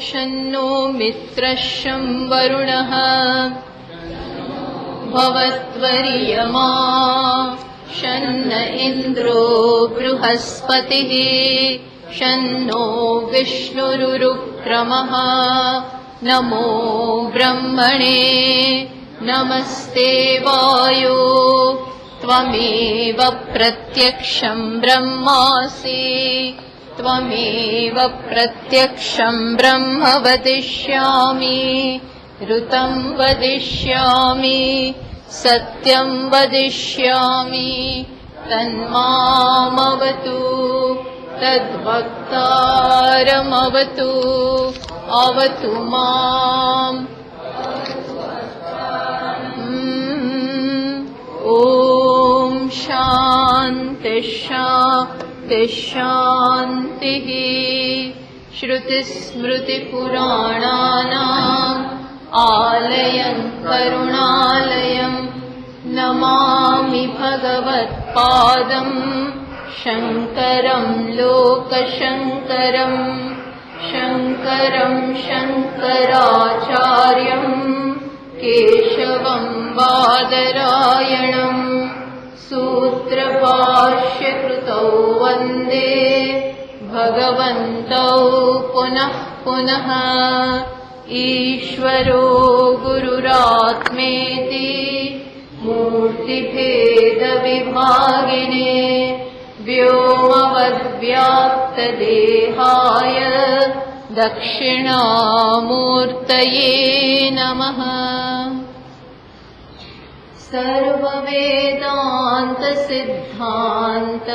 शन्नो मित्रः शं वरुणः भवत्वरियमा शन्न इन्द्रो बृहस्पतिः शन्नो विष्णुरुक्रमः नमो ब्रह्मणे नमस्ते वायो त्वमेव प्रत्यक्षं ब्रह्मासि त्वमेव प्रत्यक्षं ब्रह्म वदिष्यामि ऋतं वदिष्यामि सत्यं वदिष्यामि तन्मामवतु तद्वक्तारमवतु अवतु माम्। ॐ शान्ति शान्ति शान्तिः। श्रुतिस्मृतिपुराणानाम् आलयं करुणालयं नमामि भगवत्पादं शङ्करं लोकशङ्करं शङ्करं शङ्कराचार्यं केशवं बादरायणं सूत्रभाष्यकृतौ वन्दे भगवन्तौ पुनः पुनः। ईश्वरो गुरुरात्मेति मूर्तिभेदविभागिने व्योमवद्व्याप्तदेहाय दक्षिणामूर्तये नमः। सर्ववेदान्तसिद्धान्त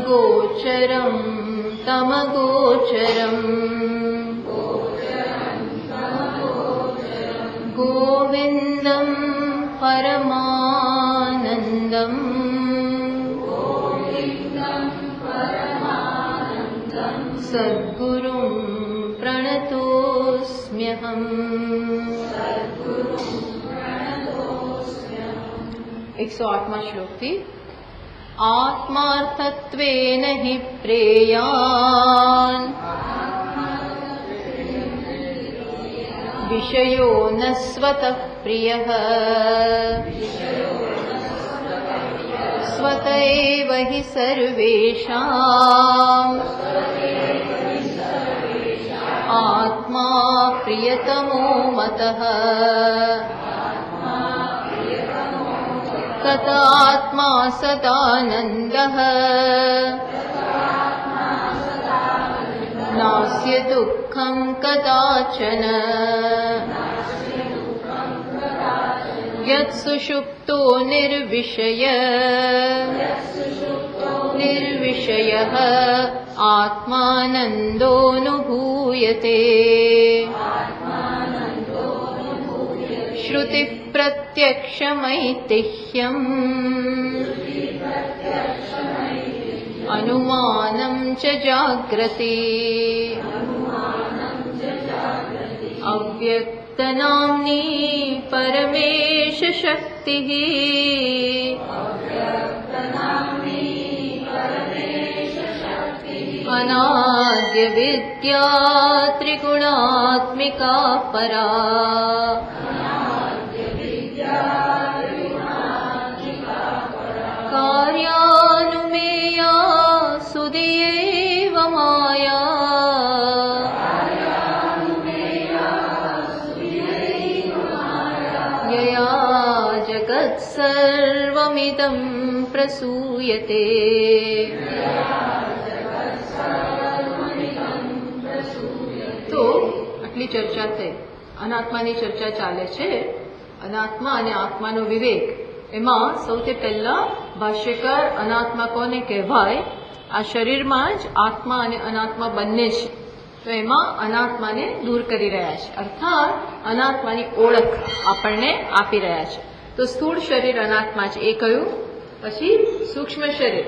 गोचरं तमगोचरम् गोविन्दं परमानन्दम् सद्गुरुं प्रणतोऽस्म्यहम्। 108वां श्लोक थी। आत्मार्थत्वेन हि प्रेयान् विषयो न स्वतः प्रियः स्वत एव हि सर्वेषाम् आत्मा प्रियतमो मतः। तदात्मा सदानन्दः नास्य दुःखं कदाचन यत् सुषुप्तो निर्विषयः आत्मानन्दोऽनुभूयते। श्रुति प्रत्यक्षमैतिह्यम् अनुमानं च जाग्रते अव्यक्तनाम्नी परमेश शक्तिः अनाद्य विद्या त्रिगुणात्मिका परा कार्यानुमेया सुदीयैव माया यया जगत्सर्वमिदं प्रसूयते। तो આટલી ચર્ચા થઈ, અનાત્માની ચર્ચા ચાલે છે। અનાત્મા અને આત્માનો વિવેક, એમાં સૌથી પહેલા ભાષ્યકાર અનાત્મા કોને કહેવાય, આ શરીરમાં જ આત્મા અને અનાત્મા બંને છે, તો એમાં અનાત્માને દૂર કરી રહ્યા છે, અર્થાત અનાત્માની ઓળખ આપણને આપી રહ્યા છે। તો સ્થૂળ શરીર અનાત્મા છે એ કહ્યું, પછી સૂક્ષ્મ શરીર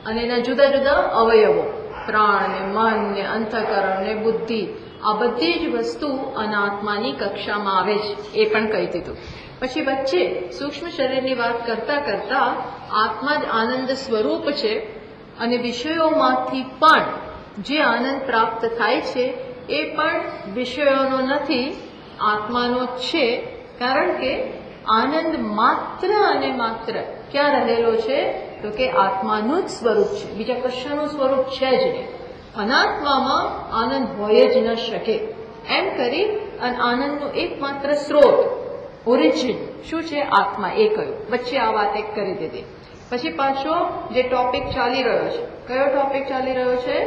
અને એના જુદા જુદા અવયવો, પ્રાણ ને મન ને અંતઃકરણ ને બુદ્ધિ, આ બધી જ વસ્તુ અનાત્માની કક્ષામાં આવે છે એ પણ કહી દીધું। પછી વચ્ચે સૂક્ષ્મ શરીરની વાત કરતા કરતા આત્મા જ આનંદ સ્વરૂપ છે અને વિષયોમાંથી પણ જે આનંદ પ્રાપ્ત થાય છે એ પણ વિષયોનો નથી, આત્માનો જ છે. કારણ કે આનંદ માત્ર અને માત્ર ક્યાં રહેલો છે? તો કે આત્માનું જ સ્વરૂપ છે, બીજા કશાનું સ્વરૂપ છે જ નહીં. અનાત્મામાં આનંદ હોય જ ન શકે. એમ કરી અને આનંદનું એકમાત્ર સ્ત્રોત, ઓરિજિન શું છે? આત્મા. એ કહ્યું. વચ્ચે આ વાત એક કરી દીધી. પછી પાછો જે ટોપિક ચાલી રહ્યો છે, કયો ટોપિક ચાલી રહ્યો છે?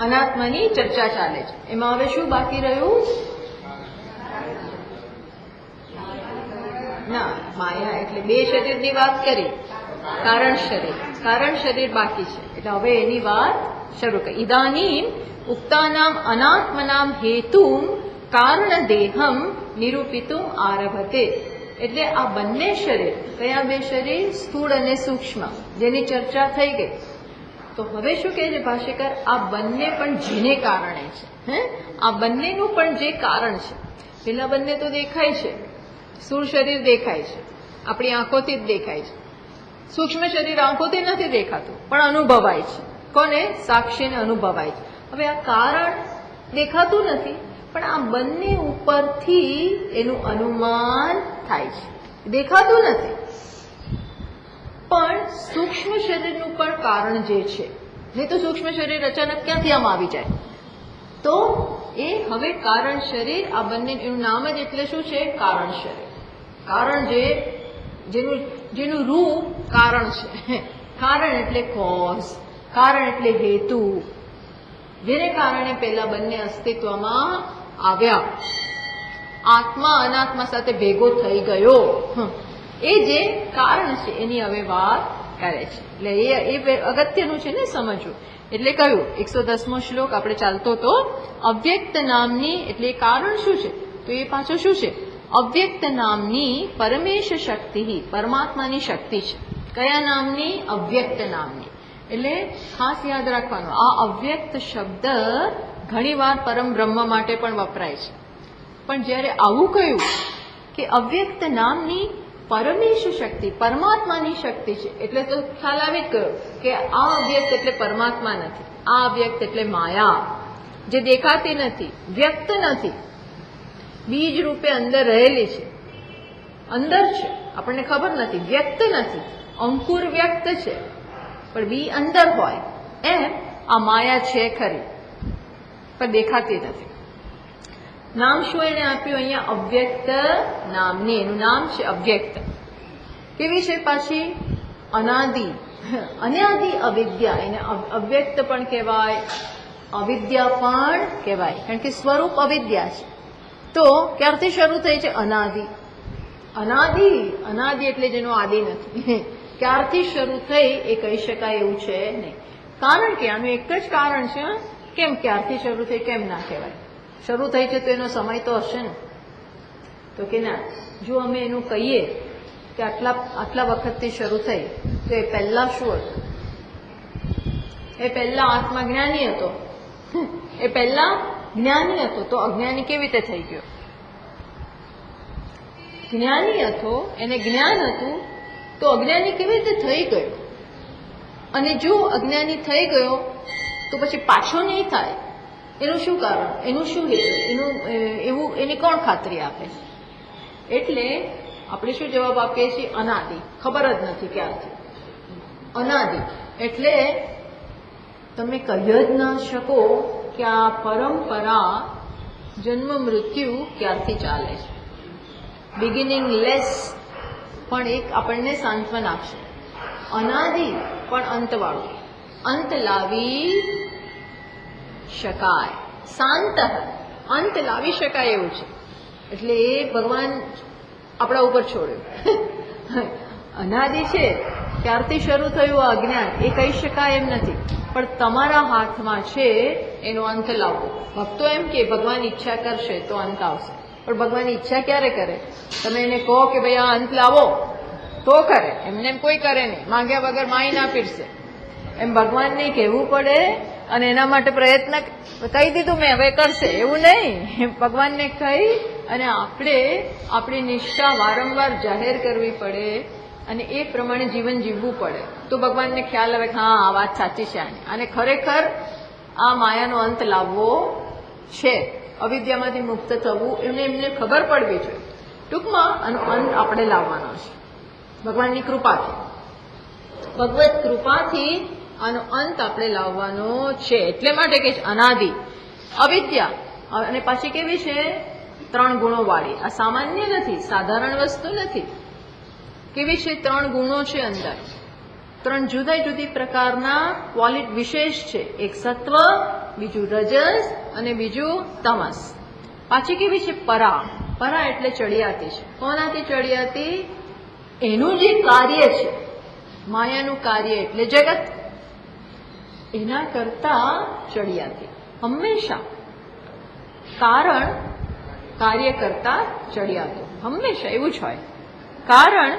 અનાત્માની ચર્ચા ચાલે છે. એમાં હવે શું બાકી રહ્યું? ના, માયા એટલે બે શરીરની વાત કરી, કારણ શરીર બાકી છે. એટલે હવે એની વાત શરૂ કરી. ઇદાનીમ ઉક્તાનામ અનાત્મનામ હેતુમ કારણ દેહમ નિરૂપિતુમ આરભતે. એટલે આ બંને શરીર, કયા બે શરીર? સ્થૂળ અને સૂક્ષ્મ, જેની ચર્ચા થઈ ગઈ. તો હવે શું કહે છે ભાષ્યકાર? આ બંને પણ જેને કારણે છે, આ બંનેનું પણ જે કારણ છે. પેલા બંને તો દેખાય છે, સ્થૂળ શરીર દેખાય છે, આપણી આંખોથી જ દેખાય છે. સૂક્ષ્મ શરીર આંખોથી નથી દેખાતું, પણ અનુભવાય છે. કોને? સાક્ષીને અનુભવાય છે. હવે આ કારણ દેખાતું નથી, પણ આ બંને ઉપરથી એનું અનુમાન થાય છે. દેખાતું નથી, પણ સૂક્ષ્મ શરીરનું પણ કારણ જે છે, નહીં તો સૂક્ષ્મ શરીર અચાનક ક્યાંથી આમ આવી જાય? તો એ હવે કારણ શરીર, આ બંને એનું નામ જ એટલે શું છે? કારણ શરીર. કારણ જેનું રૂપ કારણ છે. કારણ એટલે કોઝ, કારણ એટલે હેતુ, જેને કારણે પેલા બંને અસ્તિત્વમાં આવ્યા. આત્મા અનાત્મા સાથે ભેગો થઈ ગયો, એ જે કારણ છે એની હવે વાત કરે છે. એટલે એ અગત્યનું છે ને સમજવું. એટલે કયું 110મો શ્લોક આપણે ચાલતો તો, અવ્યક્ત નામની, એટલે કારણ શું છે? તો એ પાછો શું છે? અવ્યક્ત નામની પરમેશ શક્તિ, પરમાત્માની શક્તિ છે. કયા નામની? અવ્યક્ત નામની. એટલે ખાસ યાદ રાખવાનું, આ અવ્યક્ત શબ્દ ઘણીવાર પરમ બ્રહ્મ માટે પણ વપરાય છે. પણ જ્યારે આવું કહ્યું કે અવ્યક્ત નામની પરમેશ શક્તિ, પરમાત્માની શક્તિ છે, એટલે તો ખ્યાલ આવી જ ગયો કે આ અવ્યક્ત એટલે પરમાત્મા નથી, આ અવ્યક્ત એટલે માયા, જે દેખાતી નથી, વ્યક્ત નથી, બીજ રૂપે અંદર રહેલી છે, અંદર છે, આપણને ખબર નથી, વ્યક્ત નથી. અંકુર વ્યક્ત છે પણ બી અંદર હોય, એમ આ માયા છે ખરી પણ દેખાતી નથી. નામ શું એને આપ્યું અહીંયા? અવ્યક્ત નામની. એનું નામ છે અવ્યક્ત. કેવી છે પાછી? અનાદિ, અનાદિ અવિદ્યા. એને અવ્યક્ત પણ કહેવાય, અવિદ્યા પણ કહેવાય, કારણ કે સ્વરૂપ અવિદ્યા છે. તો ક્યારથી શરૂ થઈ છે? અનાદિ. અનાદિ, અનાદિ એટલે જેનો આદિ નથી. ક્યારથી શરૂ થઈ એ કહી શકાય એવું છે નહીં. કારણ કે આનું એક જ કારણ છે. કેમ ક્યારથી શરૂ થઈ કેમ ના કહેવાય? શરૂ થઈ છે તો એનો સમય તો હશે ને. તો કે ના, જો અમે એનું કહીએ કે આટલા વખતથી શરૂ થઈ, તો એ પહેલા શું હતું? એ પહેલા આત્મા જ્ઞાની હતો, એ પહેલા જ્ઞાની હતો, તો અજ્ઞાની કેવી રીતે થઈ ગયો? જ્ઞાની હતો, એને જ્ઞાન હતું, તો અજ્ઞાની કેવી રીતે થઈ ગયો? અને જો અજ્ઞાની થઈ ગયો તો પછી પાછો નહીં થાય, એનું શું કારણ? એનું શું હેતુ? એવું એની કોણ ખાતરી આપે? એટલે આપણે શું જવાબ આપીએ છીએ? અનાદિ. ખબર જ નથી ક્યારથી. અનાદિ એટલે તમે કહી જ ના શકો કે આ પરંપરા જન્મ મૃત્યુ ક્યારથી ચાલે છે. બિગિનિંગ લેસ પણ એક આપણને સાંત્વન આપશે, અનાદિ પણ અંતવાળું. અંત લાવી શકાય, શાંત અંત લાવી શકાય એવું છે. એટલે એ ભગવાન આપણા ઉપર છોડ્યું. અનાદિ છે, ક્યારથી શરૂ થયું આ અજ્ઞાન એ કહી શકાય એમ નથી, પણ તમારા હાથમાં છે એનો અંત લાવવો. ભક્તો એમ કે ભગવાન ઈચ્છા કરશે તો અંત આવશે, પણ ભગવાન ઈચ્છા ક્યારે કરે? તમે એને કહો કે ભાઈ આ અંત લાવો તો કરે, એમને એમ કોઈ કરે નહીં. માંગ્યા વગર માય ના પીરશે. એમ ભગવાનને કહેવું પડે અને એના માટે પ્રયત્ન કહી દીધું મેં હવે કરશે એવું નહીં. ભગવાનને કહી અને આપણે આપણી નિષ્ઠા વારંવાર જાહેર કરવી પડે અને એ પ્રમાણે જીવન જીવવું પડે તો ભગવાનને ખ્યાલ આવે કે હા આ વાત સાચી છે આની, અને ખરેખર આ માયાનો અંત લાવવો છે, અવિદ્યામાંથી મુક્ત થવું એમને ખબર પડવી જોઈએ. ટૂંકમાં આનો અંત આપણે લાવવાનો છે ભગવાનની કૃપાથી. ભગવત કૃપાથી આનો અંત આપણે લાવવાનો છે. એટલે માટે કે અનાદિ અવિદ્યા, અને પાછી કેવી છે? 3 ગુણો વાળી. આ સામાન્ય નથી, સાધારણ વસ્તુ નથી. કેવી છે? 3 ગુણો છે અંદર, 3 જુદા જુદી પ્રકારના ક્વોલિટી વિશેષ છે. એક સત્વ, બીજું રજસ અને બીજું તમસ. પાછી કેવી છે? પરા. પરા એટલે ચડિયાતી છે. કોનાથી ચડિયાતી? એનું જે કાર્ય છે, માયાનું કાર્ય એટલે જગત, એના કરતા ચડિયાતી. હંમેશા કારણ કાર્ય કરતા ચડિયાતું, હંમેશા એવું જ હોય. કારણ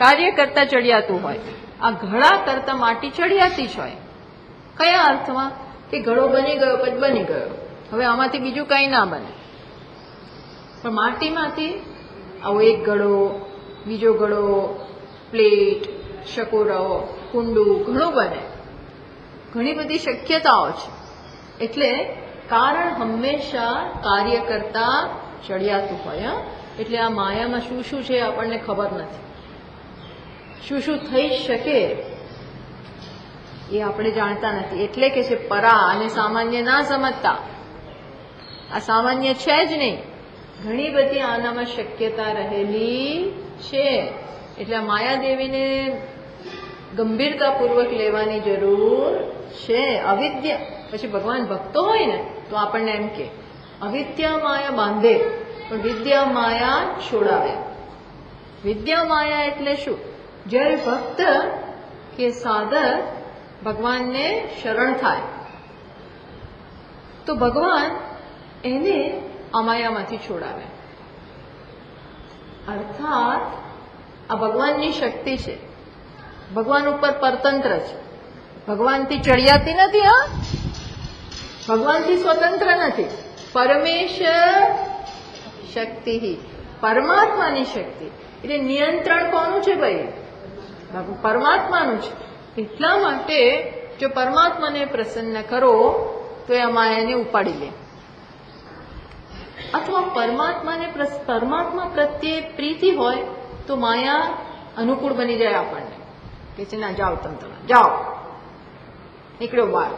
કાર્ય કરતા ચડિયાતું હોય. આ ઘડા કરતા માટી ચડિયાતી જ હોય. કયા અર્થમાં? કે ઘડો બની ગયો પછી બની ગયો, હવે આમાંથી બીજું કંઈ ના બને. પણ માટીમાંથી આવો એક ઘડો, બીજો ઘડો, પ્લેટ, શકોરો, કુંડું, ઘણું બને. ઘણી બધી શક્યતાઓ છે. એટલે કારણ હંમેશા કાર્ય કરતા ચડિયાતું હોય. એટલે આ માયામાં શું શું છે આપણને ખબર નથી. શું શું થઈ શકે એ આપણે જાણતા નથી. એટલે કે છે પરા, અને સામાન્ય ના સમજતા. આ સામાન્ય છે જ નહીં, ઘણી બધી આનામાં શક્યતા રહેલી છે. એટલે આ માયાદેવીને ગંભીરતાપૂર્વક લેવાની જરૂર છે. અવિદ્યા પછી ભગવાન ભક્તો હોય ને તો આપણને એમ કે અવિદ્યા માયા બાંધે પણ વિદ્યા માયા છોડાવે. વિદ્યા માયા એટલે શું? જ્યારે ભક્ત કે સાધક ભગવાનને શરણ થાય તો ભગવાન એને આ માયામાંથી છોડાવે. અર્થાત આ ભગવાનની શક્તિ છે, ભગવાન ઉપર પરતંત્ર છે, ભગવાનથી ચડિયાતી નથી. હા, ભગવાનથી સ્વતંત્ર નથી. પરમેશ્વર શક્તિ, પરમાત્માની શક્તિ. એટલે નિયંત્રણ કોનું છે ભાઈ? પરમાત્માનું છે. એટલા માટે જો પરમાત્માને પ્રસન્ન કરો તો એ માયાને ઉપાડી લે, અથવા પરમાત્મા પ્રત્યે પ્રીતિ હોય તો માયા અનુકૂળ બની જાય આપણને. કે છે ના જાઓ, તમે જાઓ, નીકળો બહાર.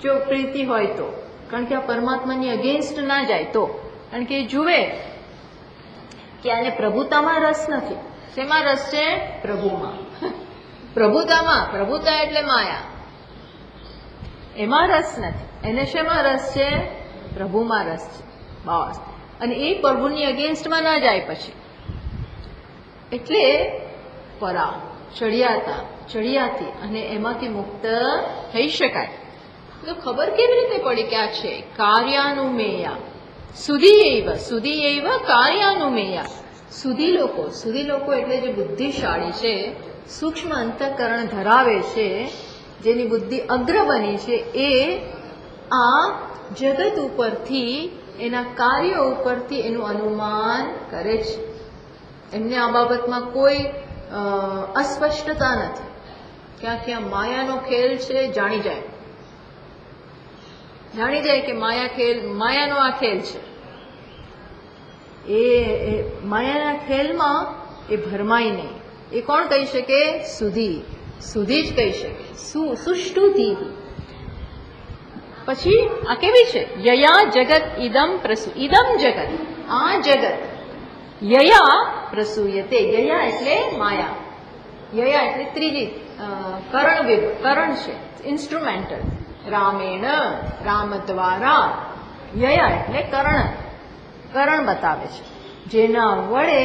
જો પ્રીતિ હોય તો, કારણ કે આ પરમાત્માની અગેન્સ્ટ ના જાય તો. કારણ કે એ જુએ કે આને પ્રભુતામાં રસ નથી. શેમાં રસ છે? પ્રભુમાં. પ્રભુતામાં, પ્રભુતા એટલે માયા, એમાં રસ નથી. એને શેમાં રસ છે? પ્રભુમાં રસ છે, બસ. અને એ પ્રભુની અગેન્સ્ટમાં ના જાય પછી. એટલે પરા, ચડિયાતી, અને એમાંથી મુક્ત થઈ શકાય. તો ખબર કેવી રીતે પડી કે આ છે? કાર્યાનુમેયા સુધી એવ કાર્યાનુમેયા. સુધી લોકો એટલે જે બુદ્ધિશાળી છે, સૂક્ષ્મ અંતઃકરણ ધરાવે છે, જેની બુદ્ધિ અગ્ર બની છે, એ આ જગત ઉપરથી, એના કાર્યો ઉપરથી એનું અનુમાન કરે છે. એમને આ બાબતમાં કોઈ અસ્પષ્ટતા નથી. ક્યાંથી આ માયાનો ખેલ છે જાણી જાય કે માયાનો આ ખેલ છે. એ માયાના ખેલમાં એ ભરમાય નહીં. એ કોણ કહી શકે? સુધી જ કહી શકે. સુષ્ટુથી. પછી આ કેવી છે? યયા જગત ઇદમ જગત, આ જગત યયા પ્રસૂયતે. યયા એટલે માયા, યયા એટલે ત્રીજી કરણ છે, ઇન્સ્ટ્રુમેન્ટલ. રામેણ, રામ દ્વારા. યયા એટલે કરણ બતાવે છે, જેના વડે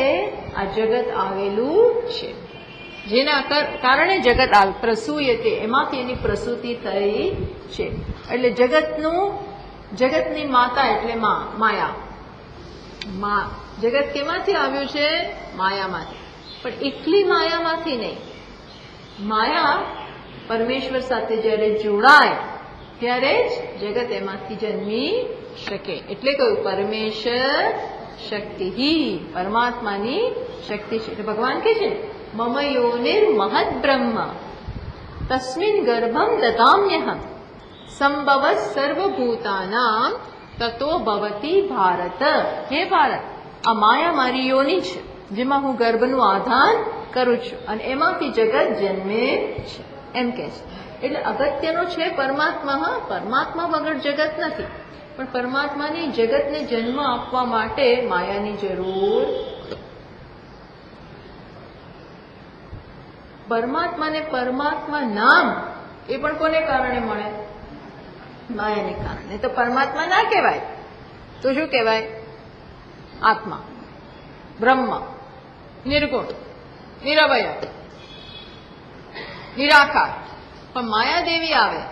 આ જગત આવેલું છે, જેના કારણે જગત પ્રસૂયતે, એમાંથી એની પ્રસૂતિ થઈ છે. એટલે જગતની માતા એટલે માયા. જગત કેમાંથી આવ્યું છે? માયામાંથી. પણ એકલી માયામાંથી નહીં. માયા પરમેશ્વર સાથે જ્યારે જોડાય ત્યારે જ જગત એમાંથી જન્મી શકે. એટલે કહ્યું પરમેશ્વર શક્તિ, પરમાત્માની શક્તિ છે. એટલે ભગવાન કે છે મમ યોનિર્મહદ બ્રહ્મ તસ્મિન ગર્ભમ દધામ્યહમ સંભવ સર્વભૂતાનામ તતો ભવતી ભારત. હે ભારત, આ માયા મારી યોની છે જેમાં હું ગર્ભનું આધાન કરું છું અને એમાંથી જગત જન્મે છે એમ કે છે. એટલે અગત્યનો છે પરમાત્મા. હા, પરમાત્મા વગર જગત નથી, પણ પરમાત્માની જગતને જન્મ આપવા માટે માયાની જરૂર. પરમાત્માને પરમાત્મા નામ એ પણ કોને કારણે મળે? માયાને કારણે. તો પરમાત્મા ના કહેવાય તો શું કહેવાય? આત્મા, બ્રહ્મ, નિર્ગુણ, નિરવય, નિરાકાર. પણ માયા દેવી આવે,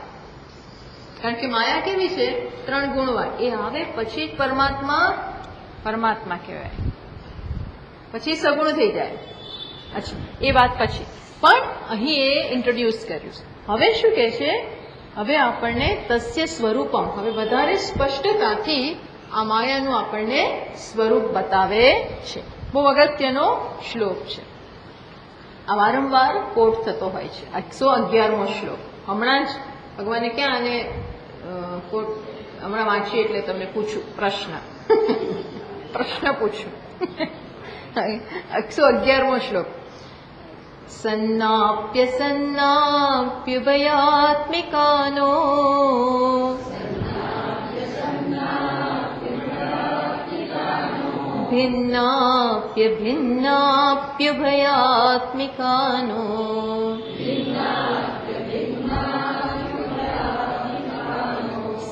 કારણ કે માયા કેવી છે? 3 ગુણવાળી. એ આવે પછી જ પરમાત્મા કહેવાય, પછી સગુણ થઈ જાય. અચ્છા, એ વાત પછી. પણ અહીં એ ઇન્ટ્રોડ્યુસ કર્યું છે. હવે શું કહે છે? હવે આપણને તસ્ય સ્વરૂપમ, હવે વધારે સ્પષ્ટતાથી આ માયાનું આપણને સ્વરૂપ બતાવે છે. બહુ અગત્યનો શ્લોક છે. આ વારંવાર કોટ થતો હોય છે. 111મો શ્લોક. હમણાં જ ભગવાને ક્યાં આને કોટ હમણાં વાંચીએ એટલે તમને પૂછું પ્રશ્ન પૂછું. 111મો શ્લોક. સન્નાપ્ય ભયાત્મિકાનો ભિન્નાપ્ય ભયાત્મિકાનો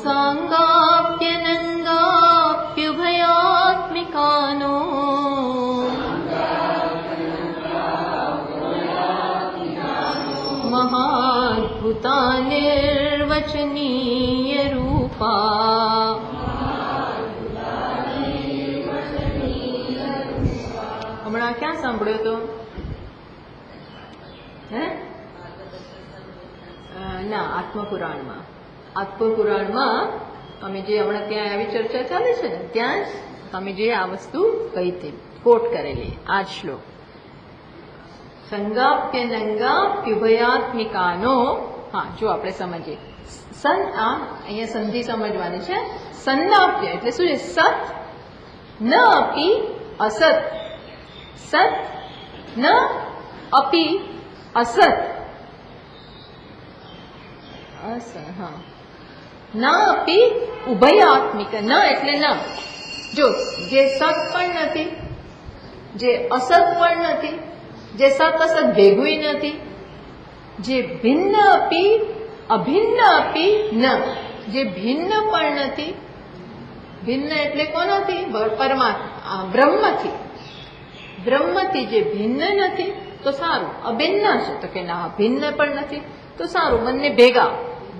સાંગાપ્યનંગાપ્ય ભયાત્મિકાનો મહાદ્ભુતા નિર્વચનીય રૂપા. હમણાં ક્યાં સાંભળ્યો તો? ના, આત્મપુરાણમાં. આત્મપુરાણમાં અમે જે હમણાં ત્યાં આવી ચર્ચા ચાલે છે ને, ત્યાં જ તમે જે આ વસ્તુ કહી હતી, કોટ કરેલી આ જ શ્લોક. સંગાપ્ય નંગાપ્યુભયાત્મિકાનો. હા, જો આપણે સમજીએ. અહીંયા સંધિ સમજવાની છે. સંનાપ્ય એટલે શું છે? સત ન અપી અસત. સત ન અપી અસત. હા, ન અપી ઉભયાત્મિક. ન એટલે ન. જો જે સત પણ નથી, જે અસત પણ નથી, જે સત અસત ભેગું નથી, જે ભિન્ન અપી અભિન્ન અપી ન, જે ભિન્ન પણ નથી. ભિન્ન એટલે કોનાથી? પરમાત્મા, બ્રહ્મથી. બ્રહ્મથી જે ભિન્ન નથી તો સારું. અભિન્ન છે તો કે ના, ભિન્ન પણ નથી તો સારું. બંને ભેગા,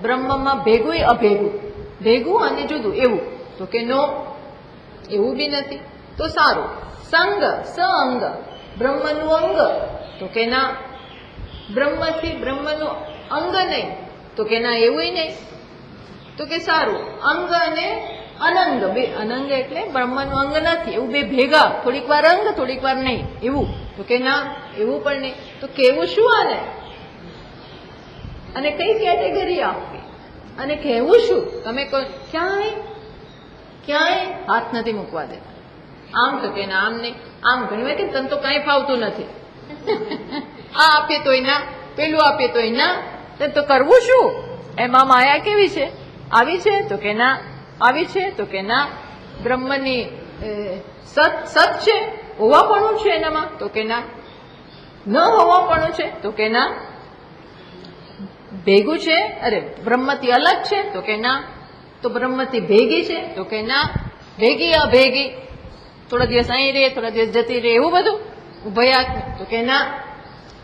બ્રહ્મમાં ભેગું અભેગું, ભેગું અને જુદું એવું તો કે નો, એવું બી નથી તો સારું. સંગ સંગ, બ્રહ્મનું અંગ તો કે ના, બ્રહ્મથી બ્રહ્મનું અંગ નહીં તો કે ના, એવું નહીં તો કે સારું. અંગ અને અનંગ, બે અનંગ એટલે બ્રહ્મનું અંગ નથી એવું બે ભેગા, થોડીક વાર અંગ થોડીક વાર નહીં એવું તો કે ના, એવું પણ નહીં તો કેવું શું આને? અને કઈ કેટેગરી આપવી અને કહેવું શું? તમે ક્યાંય હાથ નથી મૂકવા દેતા. આમ તો કે ના, આમ નહીં, આમ. ઘણી વાર કે તને તો કઈ ફાવતું નથી, આ આપીએ તોય ના, પેલું આપીએ તોય ના, તને તો કરવું શું? એમાં માયા કેવી છે? આવી છે તો કે ના, આવી છે તો કે ના. બ્રહ્મની સત છે, હોવાપણું છે એનામાં તો કે ના, ન હોવાપણું છે તો કે ના. ભેગું છે, અરે બ્રહ્મથી અલગ છે તો કે ના. તો બ્રહ્મથી ભેગી છે તો કે ના. ભેગી અભેગી, થોડા દિવસ અહીં રહે, થોડા દિવસ જતી રહે, એવું બધું. ઉભયાત્મિક તો કે ના.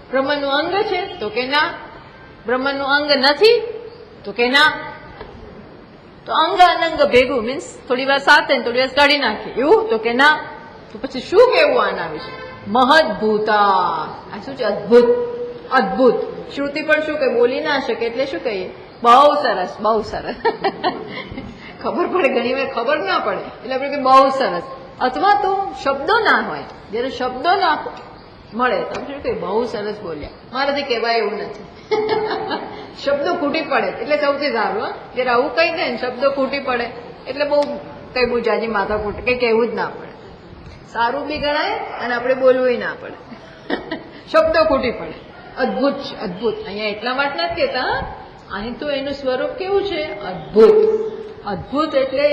બ્રહ્મનું અંગ છે તો કે ના. બ્રહ્મનું અંગ નથી તો કે ના. તો અંગ અનંગ ભેગું મીન્સ થોડી વાર સાથે થોડી વાર કાઢી નાખે એવું તો કે ના. તો પછી શું કેવું આના વિશે? મહદભૂતા. આ શું છે? અદભુત, અદભુત. શ્રુતિ પણ શું કહે? બોલી ના શકે એટલે શું કહીએ? બહુ સરસ, બહુ સરસ. ખબર પડે, ઘણી વાર ખબર ના પડે એટલે આપણે કે બહુ સરસ. અથવા તો શબ્દો ના હોય, જયારે શબ્દો ના મળે તો શું કે બહુ સરસ બોલ્યા, મારાથી કહેવાય એવું નથી. શબ્દો ખૂટી પડે એટલે સૌથી સારું. જયારે આવું કઈ દે ને શબ્દો ખૂટી પડે એટલે બહુ કઈ બહુ જાજી માથા ખૂટે, કઈ કહેવું જ ના પડે. સારું બી ગણાય અને આપણે બોલવું ના પડે. શબ્દો ખૂટી પડે. અદભુત છે, અદભુત. અહીંયા એટલા માટે નથી કહેતા, અહીં તો એનું સ્વરૂપ કેવું છે? અદભુત. અદભુત એટલે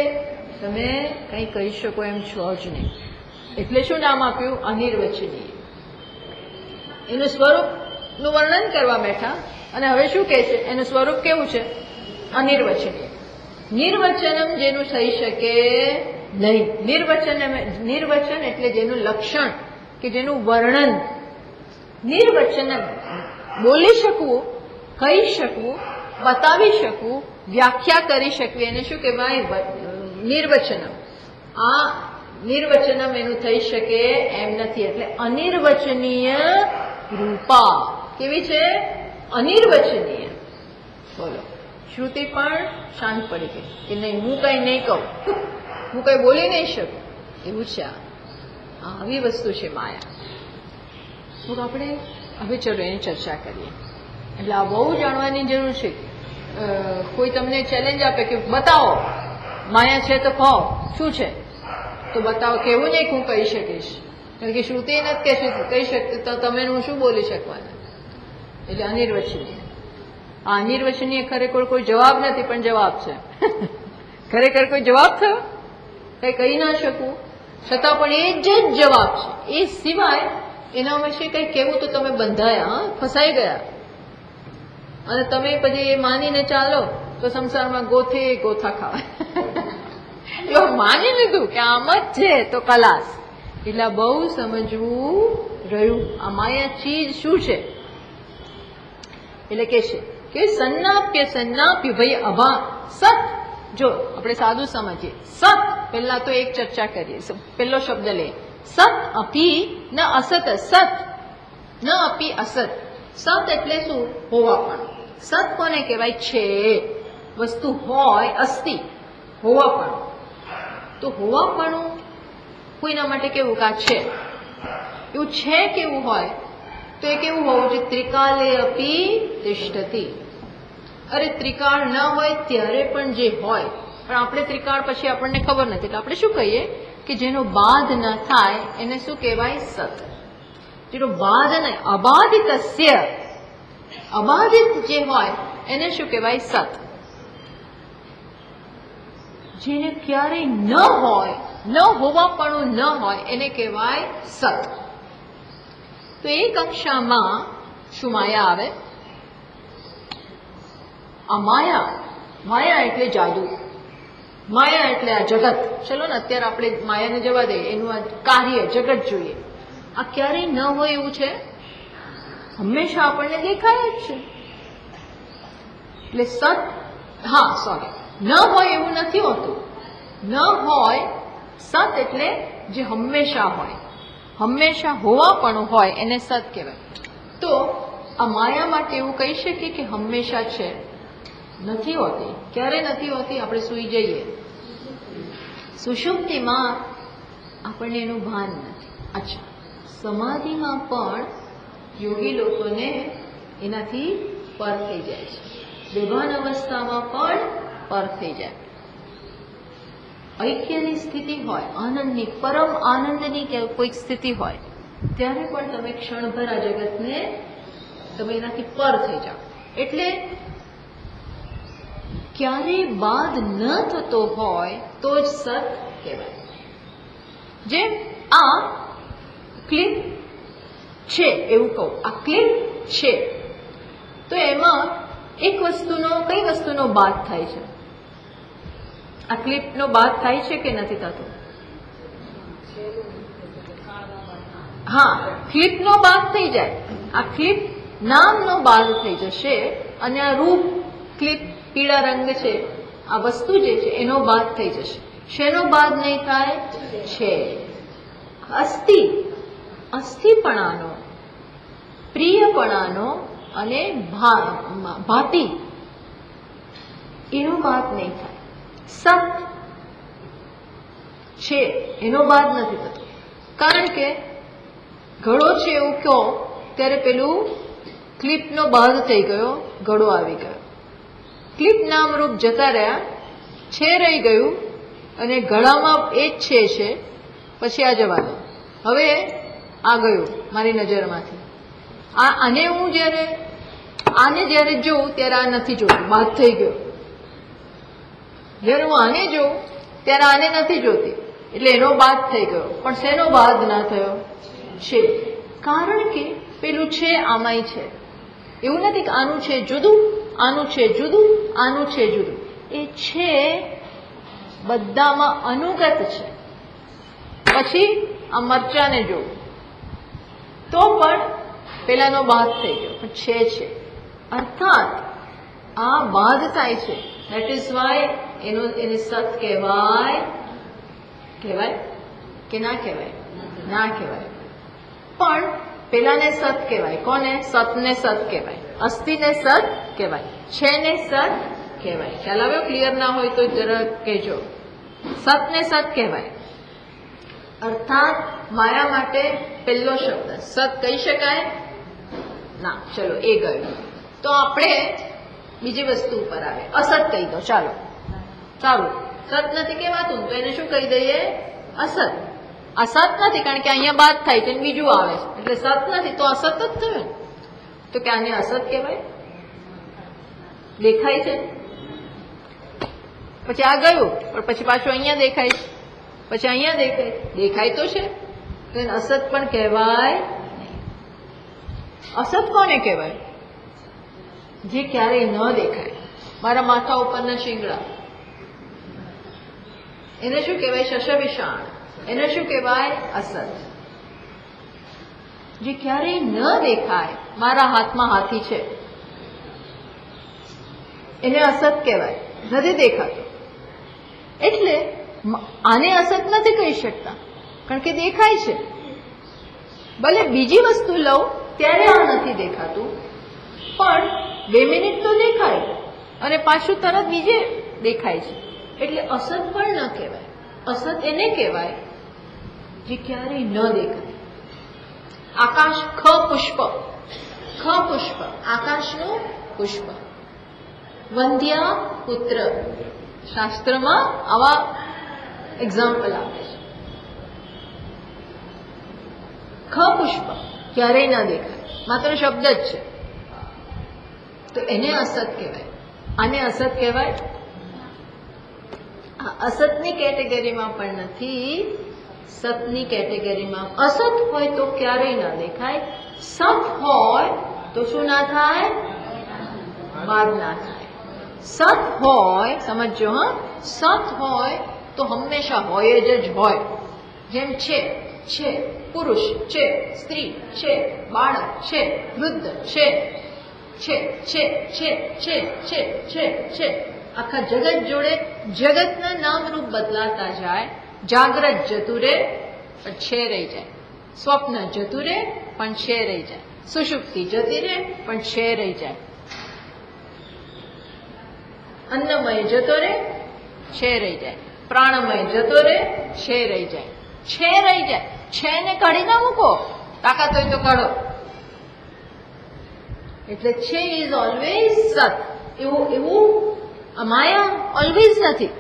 તમે કઈ કહી શકો એમ છો જ નહીં. એટલે શું નામ આપ્યું? અનિર્વચનીય. એનું સ્વરૂપનું વર્ણન કરવા બેઠા અને હવે શું કહે છે? એનું સ્વરૂપ કેવું છે? અનિર્વચનીય. નિર્વચનમ જેનું થઈ શકે નહીં. નિર્વચન એટલે જેનું લક્ષણ કે જેનું વર્ણન. નિર્વચન બોલી શકવું, કહી શકવું, બતાવી શકવું, વ્યાખ્યા કરી શકવી, એને શું કહેવાય? નિર્વચનમ. આ નિર્વચનમ એનું થઈ શકે એમ નથી. એટલે અનિર્વચનીય રૂપા. કેવી છે? અનિર્વચનીય. બોલો. શ્રુતિ પણ શાંત પડી ગઈ કે નહીં, હું કઈ નહીં કહું, હું કઈ બોલી નહીં શકું. એવું છે. આવી વસ્તુ છે માયા. તો આપણે હવે ચલો એની ચર્ચા કરીએ. એટલે આ બહુ જાણવાની જરૂર છે. કોઈ તમને ચેલેન્જ આપે કે બતાવો માયા છે તો કહો શું છે, તો બતાવો. કેવું નહીં હું કહી શકીશ, કારણ કે શ્રુતિ નથી કહી શકતી તો તમે હું શું બોલી શકવાના. એટલે અનિર્વચનીય. આ અનિર્વચનીય ખરેખર કોઈ જવાબ નથી, પણ જવાબ છે. ખરેખર કોઈ જવાબ થયો? કઈ કહી ના શકું છતાં પણ એ જ જવાબ છે. એ સિવાય એના વિશે કઈ કહેવું તો તમે બંધાયા, ફસાઈ ગયા. અને તમે પછી એ માનીને ચાલો તો સંસારમાં ગોથા ખાવાય. જો માની લીધું કે આમ જ છે તો કલાસ. એટલે બહુ સમજવું રહ્યું આ માયા ચીજ શું છે. એટલે કે છે કે સન્નાપ્ય ભાઈ અભા સત. જો આપણે સાદું સમજીએ, સત પહેલા તો એક ચર્ચા કરીએ. પહેલો શબ્દ લે સત અપી ન અસત. સત ન અપી અસત. સત એટલે શું? હોવાપણું. સત કોને કહેવાય? છે. વસ્તુ હોય, અસ્તિ, હોવાપણું. તો હોવાપણું કોઈના માટે કેવું? કા છે એવું છે. કેવું હોય તો એ કેવું હોવું જોઈએ? ત્રિકાલે અપી તિષ્ઠતિ. અરે ત્રિકાળ ન હોય ત્યારે પણ જે હોય, પણ આપણે ત્રિકાળ પછી આપણને ખબર નથી એટલે આપણે શું કહીએ કે જેનો બાધ ન થાય એને શું કહેવાય? સત. જેનો બાધ નહીં, અબાધિતસ્ય, અબાધિત જે હોય એને શું કહેવાય? સત. જેને ક્યારેય ન હોય, ન હોવાપણું ન હોય એને કહેવાય સત. તો એ કક્ષામાં શું માયા આવે? આ માયા એટલે જાદુ. માયા એટલે આ જગત. ચલો ને અત્યારે આપણે માયાને જવા દઈએ, એનું આ કાર્ય જગત જોઈએ. આ ક્યારેય ન હોય એવું છે? હંમેશા આપણને દેખાય જ છે. એટલે સત, હા સોરી, ન હોય એવું નથી હોતું. ન હોય સત એટલે જે હંમેશા હોય, હંમેશા હોવાપણું હોય એને સત કહેવાય. તો આ માયા માટે એવું કહી શકીએ કે હંમેશા છે? નથી હોતી. ક્યારે નથી હોતી? આપણે સૂઈ જઈએ, સુષુપ્તિમાં આપણને એનું ભાન નથી. અચ્છા, સમાધિમાં પણ યોગી લોકોને એનાથી પર થઈ જાય છે. બેભાન અવસ્થામાં પણ પર થઈ જાય. ઐક્યની સ્થિતિ હોય, આનંદની, પરમ આનંદની કોઈક સ્થિતિ હોય, ત્યારે પણ તમે ક્ષણભર આ જગતને તમે એનાથી પર થઈ જાઓ. એટલે ક્યારેય બાદ ન થતો હોય તો જ સત કહેવાય. જેમ આ ક્લિપ છે એવું કહું, આ ક્લિપ છે તો એમાં એક વસ્તુનો, કઈ વસ્તુનો બાદ થાય છે? આ ક્લિપનો બાદ થાય છે કે નથી થતો? હા, ક્લિપનો બાદ થઈ જાય. આ ક્લિપ નામનો બાદ થઈ જશે અને આ રૂપ ક્લિપ પીળા રંગ છે, આ વસ્તુ જે છે એનો બાદ થઈ જશે. શેનો બાદ નહીં થાય? છે. અસ્થિપણાનો, પ્રિયપણાનો અને ભાતિ એનો બાદ નહીં થાય. સત છે એનો બાદ નથી થતો, કારણ કે ઘડો છે એવું કહો ત્યારે પેલું ક્લિપનો બાદ થઈ ગયો, ઘડો આવી ગયો. ક્લિપ નામ રૂપ જતા રહ્યા, છે રહી ગયું અને ઘડામાં એ જ છે. પછી આ જવા દો. હવે આ ગયું મારી નજરમાંથી. આને હું જ્યારે જોઉં ત્યારે આ નથી જોતું, બાદ થઈ ગયો. જ્યારે હું આને જોઉં ત્યારે આને નથી જોતી, એટલે એનો બાદ થઈ ગયો. પણ શેનો બાદ ના થયો? છે. કારણ કે પેલું છે આમાંય છે. એવું નથી કે આનું છે જુદું, આનું છે જુદું, આનું છે જુદું. એ છે બધામાં અનુગત છે. પછી આ મરચાને જોવું તો પણ પેલાનો બાદ થઈ ગયો, પણ છે. અર્થાત આ બાદ થાય છે. દેટ ઇઝ વાય એને સત કહેવાય કે ના કહેવાય? ના કહેવાય. પણ પેલાને સત કહેવાય. કોને? સતને સત કહેવાય, અસ્થિને સત કહેવાય, છે ને સત કહેવાય. ખ્યાલ આવ્યો? ક્લિયર ના હોય તો જરા કહેજો. સતને સત કહેવાય. અર્થાત મારા માટે પહેલો શબ્દ સત કહી શકાય ના. ચલો એ ગયું. તો આપણે બીજી વસ્તુ ઉપર આવે, અસત કહી દો. ચાલો સારું, સત નથી કહેવાતું તો એને શું કહી દઈએ? અસત. અસત નથી કારણ કે અહીંયા બાદ થાય છે બીજું આવે છે, એટલે સત નથી તો અસત જ થયું. તો કે આને અસત કહેવાય. દેખાય છે, પછી આ ગયું, પણ પછી પાછું અહીંયા દેખાય છે, પછી અહીંયા દેખાય તો છે, તો એને અસત પણ કહેવાય નહીં. અસત કોને કહેવાય? જે ક્યારેય ન દેખાય. મારા માથા ઉપરના શિંગડા, એને શું કહેવાય? શશવિષાણ. એને શું કહેવાય? અસત. જે ક્યારેય ન દેખાય. મારા હાથમાં હાથી છે, એને અસત કહેવાય, નથી દેખાતું. એટલે આને અસત નથી કહી શકતા કારણ કે દેખાય છે. ભલે બીજી વસ્તુ લઉં ત્યારે આ નથી દેખાતું, પણ 2 મિનિટ તો દેખાય અને પાછું તરત બીજે દેખાય છે, એટલે અસત પણ ન કહેવાય. અસત એને કહેવાય જે ક્યારેય ન દેખાય. આકાશ, પુષ્પ, આકાશનું પુષ્પ. વંધ્યા પુત્ર, શાસ્ત્રમાં આવા એક્ઝામ્પલ આપે છે. પુષ્પ ક્યારેય ના દેખાય, માત્ર શબ્દ જ છે, તો એને અસત કહેવાય. આને અસત કહેવાય? અસતની કેટેગરીમાં પણ નથી, સતની કેટેગરીમાં. અસત હોય તો ક્યારેય ના દેખાય, સત હોય તો શું ના થાય? બાદ ના થાય. સત હોય, સમજો હા, સત હોય તો હંમેશા હોય જ હોય. જેમ છે, પુરુષ છે, સ્ત્રી છે, બાળક છે, વૃદ્ધ છે, આખા જગત જોડે જગતના નામ રૂપ બદલાતા જાય. જાગ્રત જતું રહે પણ છે રહી જાય, સ્વપ્ન જતું રહે પણ છે રહી જાય, સુષુપ્તિ જતી રહે પણ છે રહી જાય, અન્નમય જતો રહે છે રહી જાય, પ્રાણમય જતો રહે છે રહી જાય, છે રહી જાય. છે ને કાઢી ના મૂકો, તાકાત હોય તો કાઢો. એટલે છે ઇઝ ઓલવેઝ સત. એવું માયા ઓલવેઝ નથી.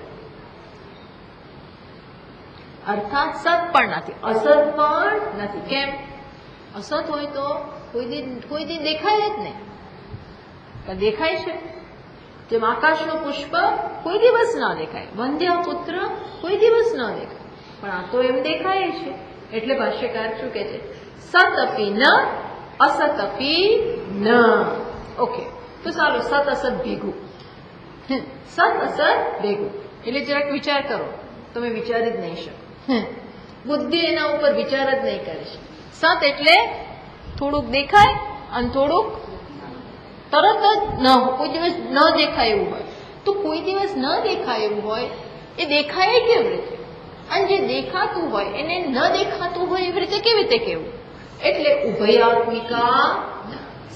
અર્થાત સત પણ નથી, અસત પણ નથી. કેમ? અસત હોય તો કોઈ દી દેખાય જ નહીં, પણ દેખાય છે. જેમ આકાશનું પુષ્પ કોઈ દિવસ ન દેખાય, વંધ્યા પુત્ર કોઈ દિવસ ન દેખાય, પણ આ તો એમ દેખાય છે. એટલે ભાષ્યકાર શું કહે છે? સત અપી ન અસત અપી ન. ઓકે, તો ચાલો સત અસત ભેગું, સત અસત ભેગું. એટલે જરાક વિચાર કરો, તમે વિચારી જ નહીં શકો. બુદ્ધિ એના ઉપર વિચાર જ નહીં કરે છે. સત એટલે થોડુંક દેખાય અને થોડુંક તરત જ ન, કોઈ દિવસ ન દેખાય એવું હોય. તો કોઈ દિવસ ન દેખાય એવું હોય એ દેખાય કેવી રીતે? અને જે દેખાતું હોય એને ન દેખાતું હોય એવી રીતે કેવી રીતે કેવું? એટલે ઉભયાત્મિકા.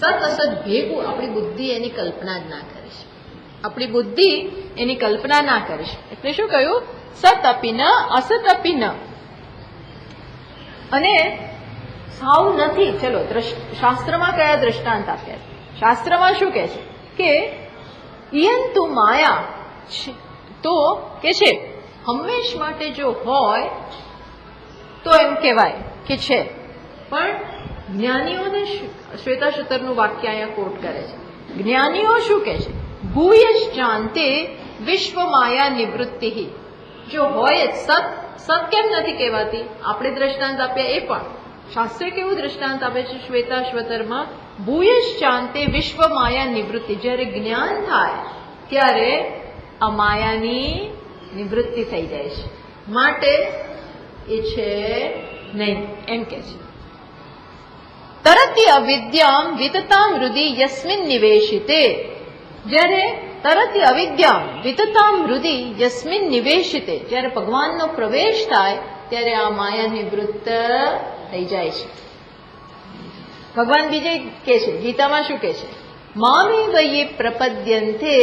સત અસત ભેગું આપણી બુદ્ધિ એની કલ્પના જ ના કરે છે. આપણી બુદ્ધિ એની કલ્પના ના કરે છે. એટલે શું કહ્યું? સત અપી ન અસત અપી ન. અને સાવ નથી. ચલો શાસ્ત્રમાં કયા દ્રષ્ટાંત આપ્યા છે? શાસ્ત્રમાં શું કહે છે કે ઇયંતુ માયા તો કે છે હંમેશ માટે જો હોય તો એમ કહેવાય કે છે. પણ જ્ઞાનીઓને શ્વેતાશુતરનું વાક્ય અહીંયા કોટ કરે છે. જ્ઞાનીઓ શું કહે છે? ભૂયશ જાનતે વિશ્વ માયા નિવૃત્તિ. જો હોય જ સત કેમ નથી કહેવાતી? આપણે દ્રષ્ટાંત આપ્યા એ પણ શાસ્ત્રે કેવું દ્રષ્ટાંત આપે છે શ્વેતાશ્વતરમાં? ભૂયશ જાનતે વિશ્વ માયા નિવૃત્તિ. જ્યારે જ્ઞાન થાય ત્યારે આ માયાની નિવૃત્તિ થઈ જાય છે, માટે એ છે નહીં એમ કે છે. તરતી અવિદ્યામ વિતતામ હૃદિ યસ્મિન નિવેશિતે. જ્યારે તરતી અવિદ્યામ વિતતામ હૃદિ યસ્મિન નિવેશિતે, જ્યારે ભગવાનનો પ્રવેશ થાય ત્યારે આ માયા નિવૃત્ત થઈ જાય છે. ભગવાન બીજે કે છે, ગીતામાં શું કે છે? મામે વયે પ્રપદ્યંતે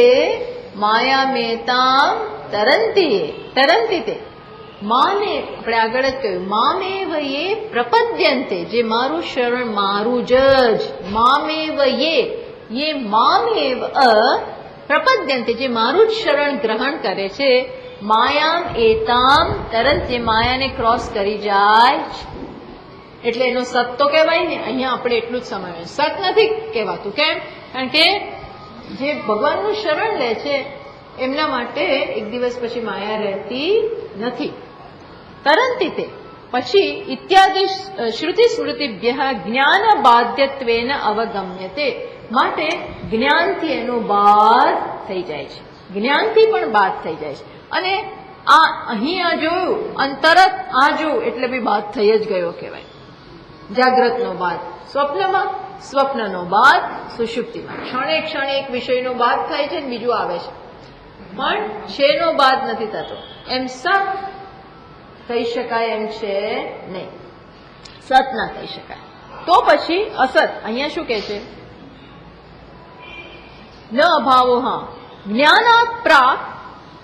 માયામેતામ તરંતી તે. માને આપણે આગળ જ કહ્યું, મામેવયે પ્રપદ્યંતે, જે મારું શરણ મારું જ મામેવયે, ये મામેવ પ્રપદ્યંતે, જે મારું જ શરણ ગ્રહણ કરે છે, માયામ એતામ તરંત, જે માયાને ક્રોસ કરી જાય છે. એટલે એનો સત તો કહેવાય ને. અહીંયા આપણે એટલું જ સમજાવ્યું, સત નથી કહેવાતું. કેમ? કારણ કે જે ભગવાનનું શરણ લે છે એમના માટે એક દિવસ પછી માયા રહેતી નથી. તરંતી તે પછી ઇત્યાદિ શ્રુતિ સ્મૃતિભ્ય જ્ઞાન બાધ્યત્વેન અવગમ્યતે, માટે જ્ઞાનથી એનું બાદ થઈ જાય છે. જ્ઞાનથી પણ બાદ થઈ જાય છે. અને આ અહીં આ જોયું અને તરત આ જોયું એટલે બી બાદ થઈ જ ગયો કહેવાય. જાગ્રતનો બાદ સ્વપ્નમાં, સ્વપ્નનો બાદ સુષુપ્તિમાં. ક્ષણે ક્ષણે એક વિષયનો બાદ થાય છે ને બીજું આવે છે, પણ છેનો બાદ નથી થતો. એમ સત કહી શકાય એમ છે નહીં, સત ના કહી શકાય. તો પછી અસત અહીંયા શું કે છે? ન અભાવો. હા, જ્ઞાનાત પ્રાક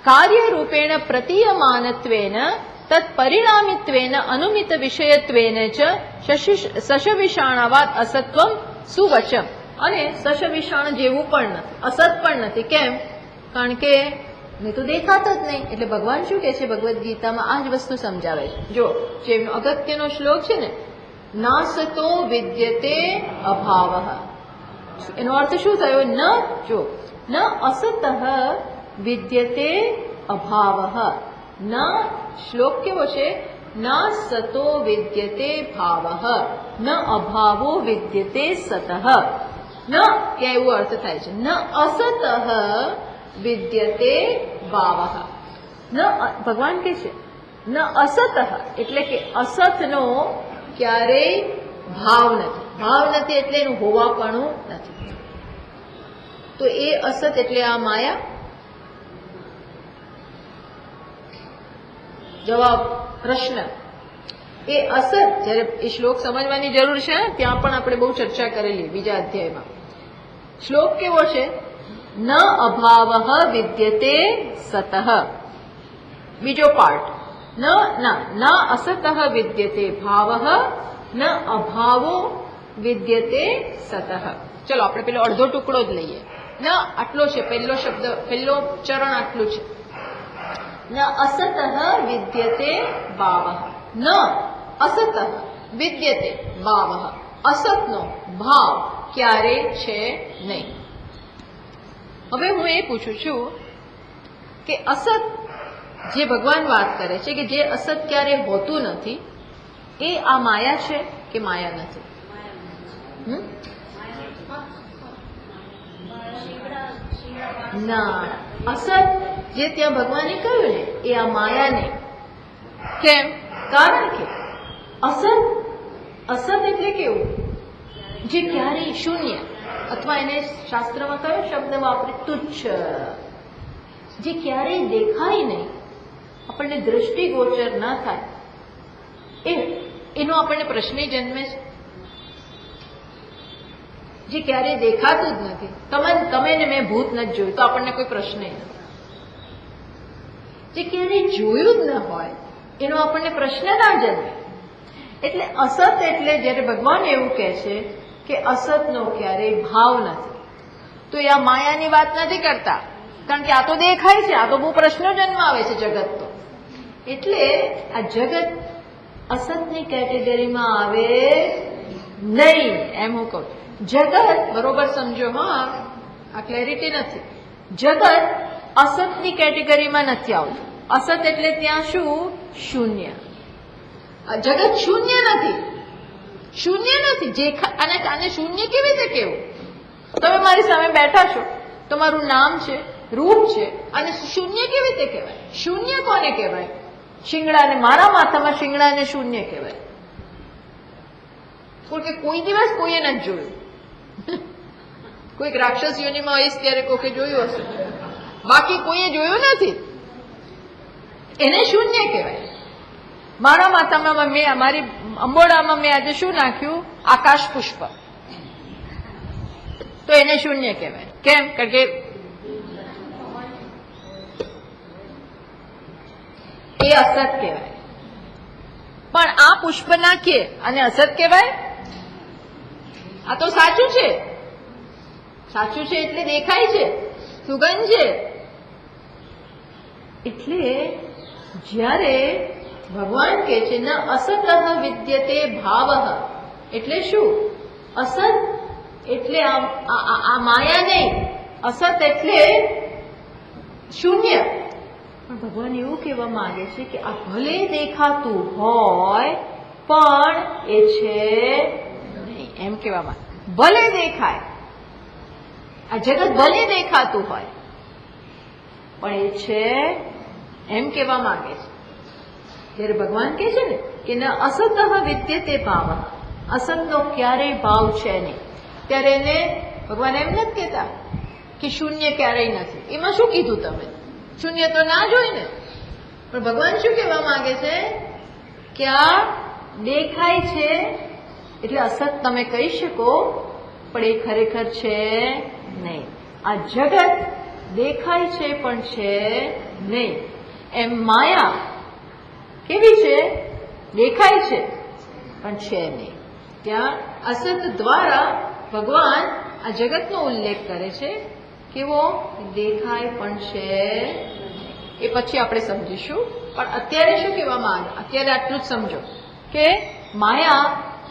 કાર્યરૂપેણ પ્રતીયમાનત્વેન તત્પરિણામિત્વેન અનુમિત વિષયત્વેન ચ સશવિષાણાવાદ અસત્વમ સુવચમ. અને સશવિષાણ જેવું પણ નથી, અસત પણ નથી. કેમ? કારણ કે મેં તો દેખાતો જ નહીં. એટલે ભગવાન શું કે છે ભગવદ્ ગીતામાં? આ જ વસ્તુ સમજાવે છે. જો જે અગત્યનો શ્લોક છે ને, નાસતો વિદ્યતે અભાવ. એનો અર્થ શું થયો? ન જો ન અસત વિદ્યતે અભાવ. ન શ્લોક કેવો છે? ના સતો વિદ્યતે ભાવ, ન અભાવો વિદ્યતે સતઃ. ન ક્યાં એવો અર્થ થાય છે? ન અસત વિદ્યતે ભાવ. ન ભગવાન કે છે ન અસત, એટલે કે અસતનો ક્યારેય ભાવ નથી. ભાવ નથી એટલે એનું હોવાપણું નથી. તો એ અસત એટલે આ માયા. જવાબ પ્રશ્ન એ અસત. જયારે એ શ્લોક સમજવાની જરૂર છે, ત્યાં પણ આપણે બહુ ચર્ચા કરેલી બીજા અધ્યાયમાં. શ્લોક કેવો છે? ન અભાવ વિદ્યતે સતઃ. બીજો પાર્ટ ન અસત વિદ્યતે ભાવ, ન અભાવો વિદ્યતે સતઃ. ચલો આપણે પેલો અડધો ટુકડો જ લઈએ. ન આટલો છે પહેલો શબ્દ, પહેલો ચરણ આટલું છે. ન અસત વિદ્યતે ભાવ, ન અસત વિદ્યતે ભાવ. અસતનો ભાવ ક્યારે છે નહીં. હવે હું એ પૂછું છું કે અસત જે ભગવાન વાત કરે છે કે જે અસત ક્યારે હોતું નથી, એ આ માયા છે કે માયા નથી? ના, અસત જે ત્યાં ભગવાને કહ્યું ને એ આ માયા નહીં. કેમ? કારણ કે અસત એટલે કેવું? જે ક્યારેય શૂન્ય, અથવા એને શાસ્ત્રમાં કયો શબ્દ વાપરે? તુચ્છ. જે ક્યારેય દેખાય નહીં, આપણને દ્રષ્ટિગોચર ના થાય, એનો આપણને પ્રશ્ન જન્મે છે. જે ક્યારેય દેખાતું જ નથી. તમે ને મેં ભૂત નથી જોયું તો આપણને કોઈ પ્રશ્ન નથી. જે ક્યારેય જોયું જ ન હોય એનો આપણને પ્રશ્ન ના જન્મે. એટલે અસત એટલે જયારે ભગવાન એવું કહે છે કે અસતનો ક્યારેય ભાવ નથી, તો એ આ માયાની વાત નથી કરતા, કારણ કે આ તો દેખાય છે, આ તો બહુ પ્રશ્નો જન્માવે છે જગત તો. એટલે આ જગત અસતની કેટેગરીમાં આવે નહીં, એમ હું કહું. જગત બરોબર સમજો, હા, આ ક્લેરિટી નથી. જગત અસતની કેટેગરીમાં નથી આવતું. અસત એટલે ત્યાં શું? શૂન્ય. જગત શૂન્ય નથી, શૂન્ય નથી. જે આને શૂન્ય કેવી રીતે કેવું? તમે મારી સામે બેઠા છો, તમારું નામ છે, રૂપ છે, અને શૂન્ય કેવી રીતે કહેવાય? શૂન્ય કોને કહેવાય? શિંગડાને, મારા માથામાં શિંગડાને શૂન્ય કહેવાય. કે કોઈ દિવસ કોઈએ નથી જોયું. કોઈક રાક્ષસ યોનિમાં હોઈશ ત્યારે કોકે જોયું હશે, બાકી કોઈએ જોયું નથી. એને શૂન્ય કહેવાય. મારા માથામાં મારી અંબોડામાં મેં આજે શું નાખ્યું? આકાશ પુષ્પ. તો એને શૂન્ય કહેવાય. કેમ? કારણ કે એ અસત કહેવાય. પણ આ પુષ્પ નાખીએ અને અસત કહેવાય? આ તો સાચું છે, સાચું છે એટલે દેખાય છે, સુગંધ છે. એટલે જ્યારે ભગવાન કહે છે ન અસત વિદ્યતે ભાવ, એટલે શું? અસત એટલે આ માયા નહીં, અસત એટલે શૂન્ય. પણ ભગવાન એવું કહેવા માંગે છે કે આ ભલે દેખાતું હોય પણ એ છે નહીં, એમ કહેવા માંગે. ભલે દેખાય, આ જગત ભલે દેખાતું હોય પણ એ છે એમ કહેવા માંગે છે. જયારે ભગવાન કહે છે ને કે ન અસત વિદ્યતે ભાવ, અસતનો ક્યારેય ભાવ છે નહીં, ત્યારે એને ભગવાન એમ નથી કહેતા કે શૂન્ય ક્યારેય નથી. એમાં શું કીધું તમે? શૂન્ય તો ના જોઈ ને. પણ ભગવાન શું કહેવા માંગે છે કે આ દેખાય છે એટલે અસત તમે કહી શકો, પણ એ ખરેખર છે નહીં. આ જગત દેખાય છે પણ છે નહીં. એમ માયા કેવી છે? દેખાય છે પણ છે નહીં. ત્યાં અસત દ્વારા ભગવાન આ જગતનો ઉલ્લેખ કરે છે. કેવો? દેખાય પણ છે. એ પછી આપણે સમજીશું. પણ અત્યારે શું કહેવા માંગે? અત્યારે આટલું જ સમજો કે માયા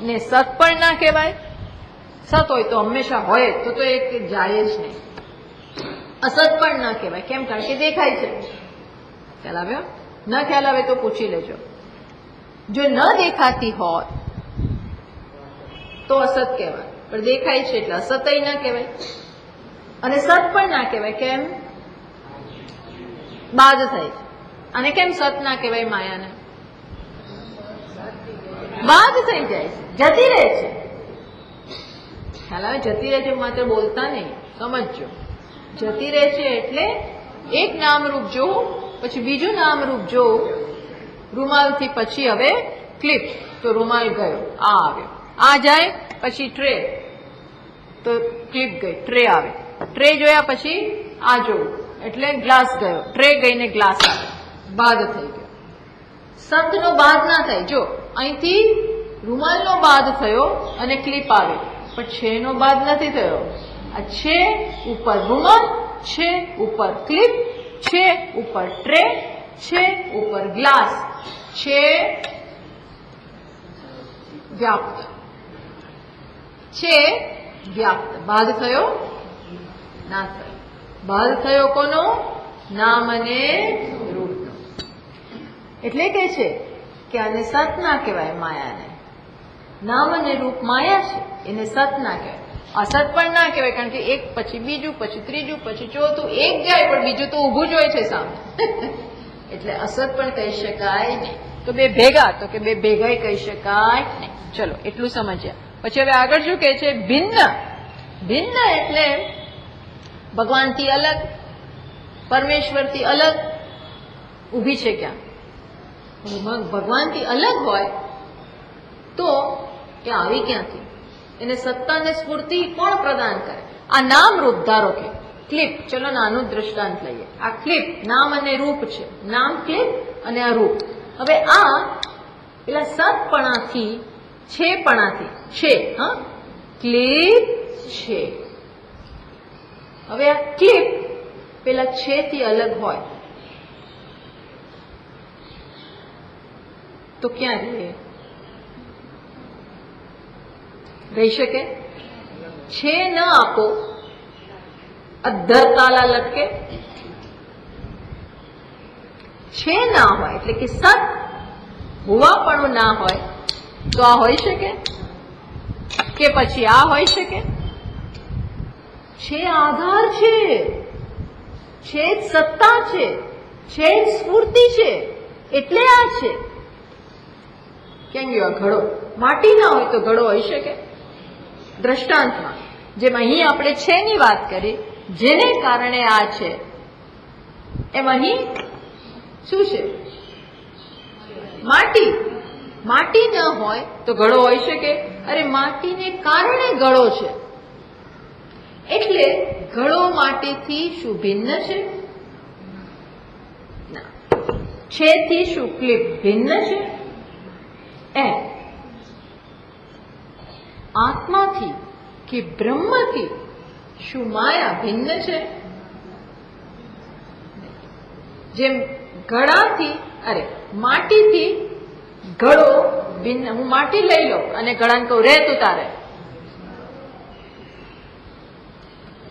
ને સત પણ ના કહેવાય. સત હોય તો હંમેશા હોય, તો એક જાય જ નહીં. અસત પણ ના કહેવાય. કેમ? કારણ કે દેખાય છે. ખ્યાલ આવ્યો? ન ખ્યાલ આવે તો પૂછી લેજો. જો ન દેખાતી હોત તો અસત કહેવાય, પણ દેખાય છે એટલે અસતય ના કહેવાય. અને સત પણ ના કહેવાય. કેમ? બાદ થાય. અને કેમ સત ના કહેવાય? માયાને બાદ થઈ જાય છે, જતી રહે છે. ખ્યાલ આવે? જતી રહે છે માત્ર બોલતા નહીં, સમજજો. જતી રહે છે એટલે એક નામરૂપ જોવું, પછી બીજું નામરૂપ જોવું. રૂમાલથી પછી હવે ક્લિપ, તો રૂમાલ ગયો, આ આવ્યો. આ જાય પછી ટ્રે, તો ક્લિપ ગઈ, ટ્રે આવે. ટ્રે જોયા પછી આ જોવું એટલે ગ્લાસ ગયો, ટ્રે ગઈને ગ્લાસ આવે. બાદ થઈ ગયો. સંતનો બાદ ના થાય. જો અહીંથી રૂમાલનો બાદ થયો અને ક્લિપ આવે, પણ છે નો બાદ નથી થયો. આ છે ઉપર રૂમાલ, છે ઉપર ક્લિપ, છે ઉપર ટ્રે, છે ઉપર ગ્લાસ, છે વ્યાપ્ત, છે વ્યાપ્ત. બાદ થયો? ના થયો. બાદ થયો કોનો? નામ અને રૂપનો. એટલે કે છે કે આને સત ના કહેવાય માયાને. નામ અને રૂપ માયા છે, એને સત ના કહેવાય. અસત પણ ના કહેવાય, કારણ કે એક પછી બીજું, પછી ત્રીજું, પછી ચોથું. એક જાય પણ બીજું તો ઊભું જ હોય છે સામે. એટલે અસત પણ કહી શકાય નહીં. તો બે ભેગા, તો કે બે ભેગા કહી શકાય નહીં. ચલો એટલું સમજ્યા. પછી હવે આગળ શું કહે છે? ભિન્ન. ભિન્ન એટલે ભગવાનથી અલગ, પરમેશ્વરથી અલગ. ઊભી છે ક્યાં? ભગવાનથી અલગ હોય તો એ આવી ક્યાંથી? એને સત્તા ને સ્ફૂર્તિ કોણ પ્રદાન કરે? આ નામ રૂપ. ધારો કે ક્લિપ, ચલો નાનું દ્રષ્ટાંત લઈએ. આ ક્લિપ નામ અને રૂપ છે. નામ ક્લિપ અને આ રૂપ. હવે આ પેલા સતપણાથી છેપણાથી છે, હા, ક્લિપ છે. હવે આ ક્લિપ પેલા છે થી અલગ હોય તો ક્યાં રહી શકે? છે ન આપો, અધર તાલા લટકે. છે ના હોય એટલે કે સત હોવાપણું ના હોય તો આ હોઈ શકે કે પછી આ હોઈ શકે? છે આધાર છે, છે જ સત્તા છે, છે જ સ્ફૂર્તિ છે, એટલે આ છે. કેમ ગયો ઘડો? માટી ના હોય તો ઘડો હોઈ શકે? દ્રષ્ટાંતમાં જેમ અહીં આપણે છે ની વાત કરી, જેને કારણે આ છે, એમ અહીં શું છે? માટી. માટી ન હોય તો ઘડો હોઈ શકે? અરે માટીને કારણે ઘડો છે, એટલે ઘડો માટીથી શું ભિન્ન છે? ના. છે થી શું ક્લિપ ભિન્ન છે? આત્માથી કે બ્રહ્મથી શું માયા ભિન્ન છે? જેમ ઘડાથી, અરે માટીથી ઘડો ભિન્ન. હું માટી લઈ લઉં અને ઘડાને કહું રે તું તારે,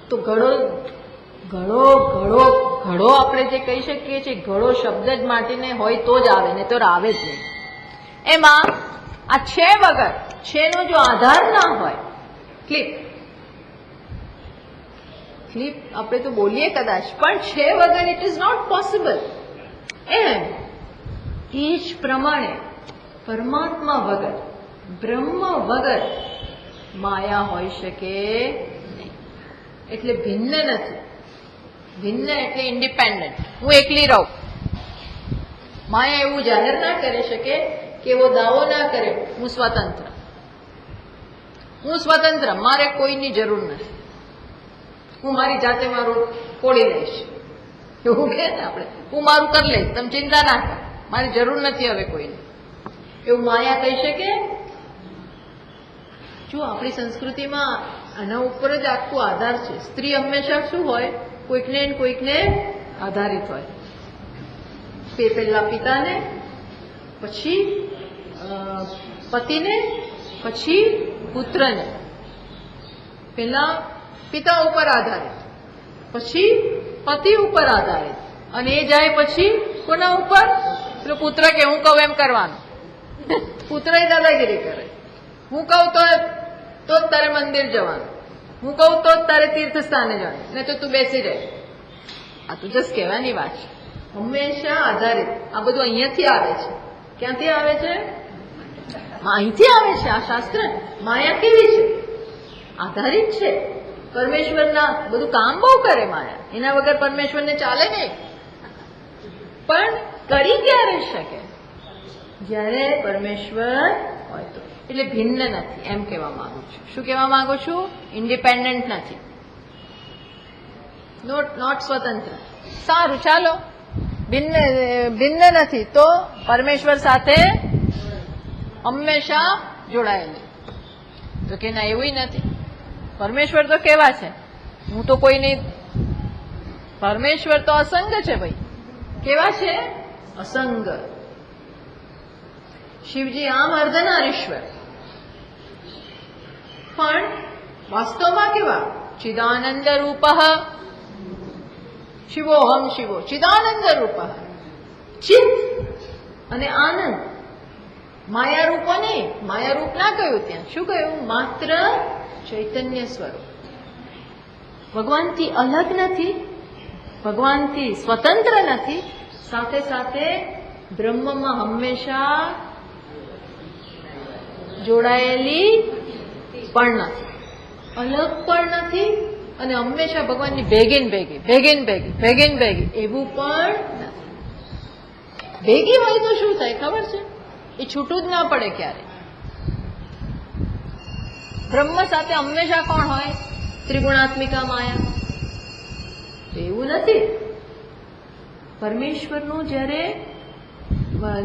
તો ઘડો ઘડો ઘડો ઘડો આપણે જે કહી શકીએ છીએ, ઘડો શબ્દ જ માટીને હોય તો જ આવે, ને તો આવે જ નહીં. એમાં આ છે વગર, છેનો જો આધાર ના હોય, ક્લિપ ક્લિપ આપણે તો બોલીએ કદાચ, પણ છે વગર ઇટ ઇઝ નોટ પોસિબલ. એમ એ જ પ્રમાણે પરમાત્મા વગર, બ્રહ્મ વગર માયા હોઈ શકે નહીં. એટલે ભિન્ન નથી. ભિન્ન એટલે ઇન્ડિપેન્ડન્ટ. હું એકલી રહું. માયા એવું જાહેર ના કરી શકે કે એવો દાવો ના કરે હું સ્વતંત્ર, હું સ્વતંત્ર, મારે કોઈની જરૂર નથી, હું મારી જાતે મારું પોડી લઈશ, એવું કે ને આપણે, હું મારું કરી લઈશ, તમે ચિંતા ના કર, મારી જરૂર નથી હવે કોઈની. એવું માયા કહી શકે? જો આપણી સંસ્કૃતિમાં આના ઉપર જ આખું આધાર છે. સ્ત્રી હંમેશા શું હોય? કોઈકને કોઈકને આધારિત હોય. પહેલા પિતાને, પછી પતિને, પછી પુત્રને. પેલા પિતા ઉપર આધારિત, પછી પતિ ઉપર આધારિત, અને એ જાય પછી કોના ઉપર? પેલો પુત્ર કે હું કહું એમ કરવાનું. પુત્ર એ દાદાગીરી કરે. હું કહું તો જ તારે મંદિર જવાનું, હું કહું તો જ તારે તીર્થ સ્થાને જવાનું, ને તો તું બેસી રહે. આ તો જસ્ટ કહેવાની વાત છે. હંમેશા આધારિત. આ બધું અહીંયાથી આવે છે. ક્યાંથી આવે છે? અહીંથી આવે છે. આ શાસ્ત્ર માયા કેવી છે? આધારિત છે. પરમેશ્વરના બધું કામ બહુ કરે માયા, એના વગર પરમેશ્વરને ચાલે નહીં. પણ કરી ક્યારે શકે? જ્યારે પરમેશ્વર હોય તો. એટલે ભિન્ન નથી એમ કહેવા માંગુ છું. શું કહેવા માંગુ છું? ઇન્ડિપેન્ડન્ટ નથી, નોટ સ્વતંત્ર. સારું, ચાલો, ભિન્ન નથી તો પરમેશ્વર સાથે હંમેશા જોડાયેલી. તો કે ના, એવું નથી. પરમેશ્વર તો કેવા છે? હું તો કોઈ નહીં. પરમેશ્વર તો અસંગ છે ભાઈ. કેવા છે? અસંગ. શિવજી આમ અર્ધનારીશ્વર, પણ વાસ્તવમાં કેવા? ચિદાનંદ રૂપ. શિવોહમ શિવો ચિદાનંદ રૂપ. ચિત્ત અને આનંદ. માયારૂપ નહીં. માયારૂપ ના કહ્યું ત્યાં. શું કહ્યું? માત્ર ચૈતન્ય સ્વરૂપ. ભગવાનથી અલગ નથી, ભગવાનથી સ્વતંત્ર નથી, સાથે સાથે બ્રહ્મમાં હંમેશા જોડાયેલી પણ નથી, અલગ પણ નથી, અને હંમેશા ભગવાનની ભેગીન ભેગી, ભેગીન ભેગી, ભેગીન ભેગી, એવું પણ નથી. ભેગી હોય તો શું થાય ખબર છે? એ છૂટું જ ના પડે ક્યારે. બ્રહ્મ સાથે હંમેશા કોણ હોય? ત્રિગુણાત્મિકા માયા. એવું નથી. પરમેશ્વરનું જ્યારે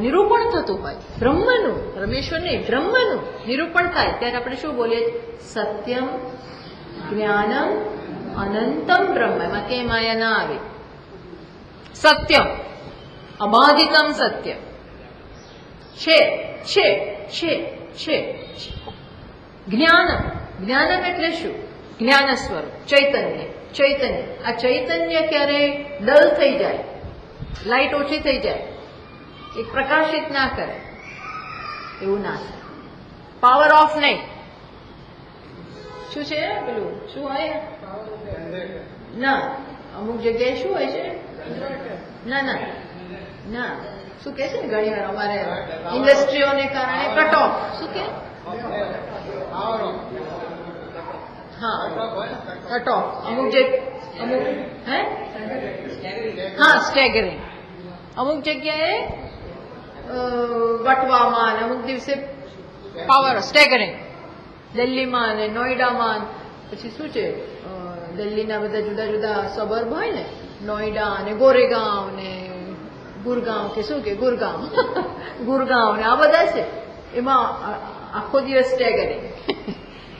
નિરૂપણ થતું હોય, બ્રહ્મનું, પરમેશ્વર નહીં, બ્રહ્મનું નિરૂપણ થાય ત્યારે આપણે શું બોલીએ? સત્યમ જ્ઞાનમ અનંતમ બ્રહ્મ. એમાં કે માયા ના આવે. સત્યમ અબાધિતમ સત્ય છે, છે, છે, છે. જ્ઞાનમ, જ્ઞાનમ એટલે શું? જ્ઞાન સ્વરૂપ ચૈતન્ય, ચૈતન્ય. આ ચૈતન્ય ક્યારે ડલ થઈ જાય, લાઈટ ઓછી થઈ જાય, એક પ્રકાશિત ના કરે, એવું ના થાય. પાવર ઓફ નહીં. શું છે પેલું? શું હોય ના, અમુક જગ્યાએ શું હોય છે? ના ના ના, શું કે છે ને ઘણી વાર અમારે ઇન્ડસ્ટ્રીઓને કારણે કટ ઓફ. શું કે? હા, કટ ઓફ. અમુક હા, સ્ટેગરિંગ. અમુક જગ્યાએ વટવામાં, અમુક દિવસે પાવર સ્ટેગરિંગ. દિલ્હીમાં અને નોઈડામાં, પછી શું છે, દિલ્હીના બધા જુદા જુદા સબર્બ હોય ને, નોઈડા અને ગોરેગાંવ ને ગુરગાંવ કે શું કે ગુરગાંવ ગુરગાંવ ને આ બધા છે. એમાં આખો દિવસ સ્ટેગરિંગ.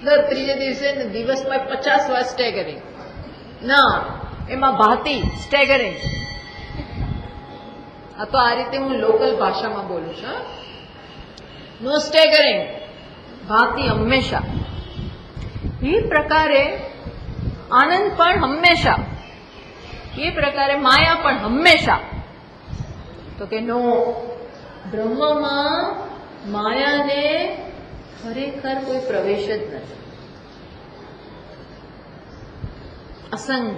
દર ત્રીજે દિવસે દિવસમાં 50 વાર સ્ટેગરિંગ. ના, એમાં ભાતી સ્ટેગરિંગ. આ તો આ રીતે હું લોકલ ભાષામાં બોલું છું. નો સ્ટેગરિંગ, ભાતી હંમેશા. એ પ્રકારે આનંદ પણ હંમેશા, એ પ્રકારે માયા પણ હંમેશા. તો કે નો, બ્રહ્મમાં માયાને ખરેખર કોઈ પ્રવેશ જ નથી. અસંગ,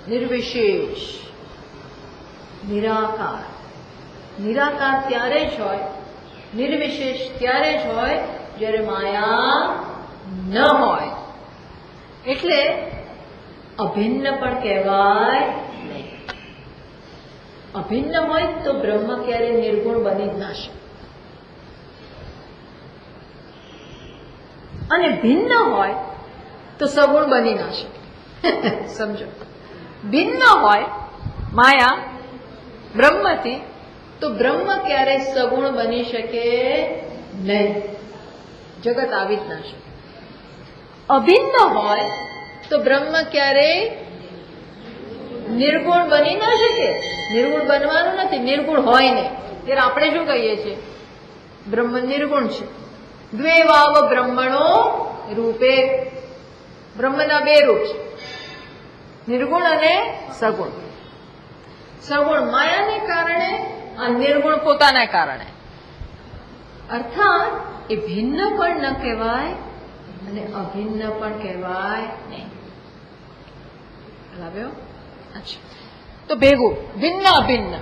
નિર્વિશેષ, નિરાકાર. નિરાકાર ત્યારે જ હોય, નિર્વિશેષ ત્યારે જ હોય જ્યારે માયા ન હોય. એટલે અભિન્ન પણ કહેવાય નહીં. અભિન્ન હોય તો બ્રહ્મ ક્યારે નિર્ગુણ બની જ ના શકે. અને ભિન્ન હોય તો સગુણ બની ના શકે. સમજો, ભિન્ન હોય માયા બ્રહ્મથી તો બ્રહ્મ ક્યારેય સગુણ બની શકે નહીં. જગત આવી જ ના શકે. અભિન્ન હોય તો બ્રહ્મ ક્યારેય નિર્ગુણ બની ના શકે. નિર્ગુણ બનવાનું નથી, નિર્ગુણ હોય નહીં. ત્યારે આપણે શું કહીએ છીએ? બ્રહ્મ નિર્ગુણ છે. દ્વે વાવ બ્રહ્મણો રૂપે. બ્રહ્મના બે રૂપ છે, નિર્ગુણ અને સગુણ. સગુણ માયાને કારણે અને નિર્ગુણ પોતાના કારણે. અર્થાત એ ભિન્ન પણ ન કહેવાય અને અભિન્ન પણ કહેવાય નહીં. લાવ્યો? અચ્છા, તો ભેગું ભિન્ન અભિન્ન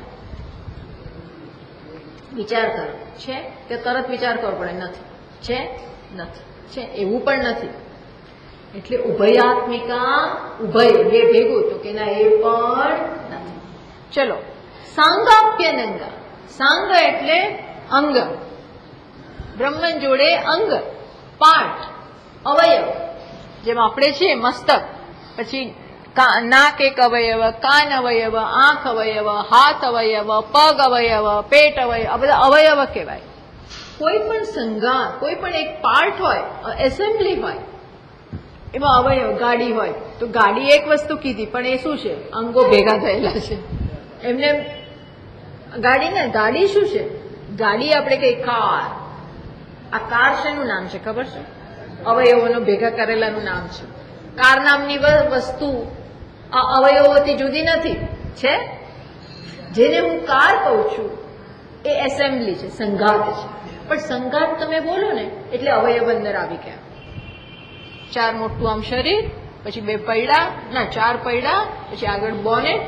વિચાર કરો. છે કે તરત વિચાર કરવો પડે? નથી. છે? નથી. છે એવું પણ નથી. એટલે ઉભયાત્મિકા, ઉભય બે ભેગું, તો કે ના, એ પણ નથી. ચલો, સાંગાપ્યનંગા. સાંગ એટલે અંગ. બ્રહ્મન જોડે અંગ, પાર્ટ, અવયવ. જેમ આપણે છીએ મસ્તક, પછી નાક એક અવયવ, કાન અવયવ, આંખ અવયવ, હાથ અવયવ, પગ અવયવ, પેટ અવયવ. આ બધા અવયવ કહેવાય. કોઈ પણ સંગાર, કોઈ પણ એક પાર્ટ હોય, એસેમ્બલી હોય, એમાં અવયવ. ગાડી હોય તો ગાડી એક વસ્તુ કીધી, પણ એ શું છે? અંગો ભેગા થયેલા છે. એમને ગાડી ને, ગાડી શું છે? ગાડી આપણે કઈ કાર. આ કાર શેનું નામ છે ખબર છે? અવયવોનો ભેગા કરેલાનું નામ છે. કાર નામની વસ્તુ આ અવયવોથી જુદી નથી. છે જેને હું કાર કહું છું એ એસેમ્બલી છે, સંઘાત છે. પણ સંઘાત તમે બોલો ને એટલે અવયવ અંદર આવી ગયા. ચાર મોટું આમ શરીર, પછી બે પૈડા, ના 4 પૈડા, પછી આગળ બોનેટ,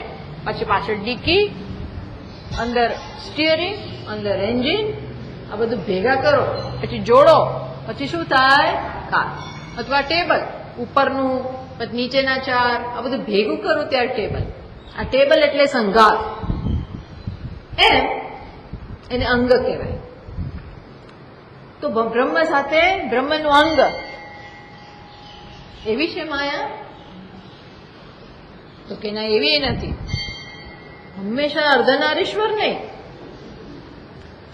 પછી પાછળ ડીકી, અંદર સ્ટીયરિંગ, અંદર એન્જિન. આ બધું ભેગા કરો પછી જોડો, પછી શું થાય? કાર. અથવા ટેબલ, ઉપરનું પછી નીચેના 4, આ બધું ભેગું કરું ત્યારે ટેબલ. આ ટેબલ એટલે સંઘાત. એમ એને અંગ કહેવાય. તો બ્રહ્મ સાથે બ્રહ્મનું અંગ. એવી છે માયા? તો કે ના, એવી નથી. હંમેશા અર્ધનારીશ્વર નહીં.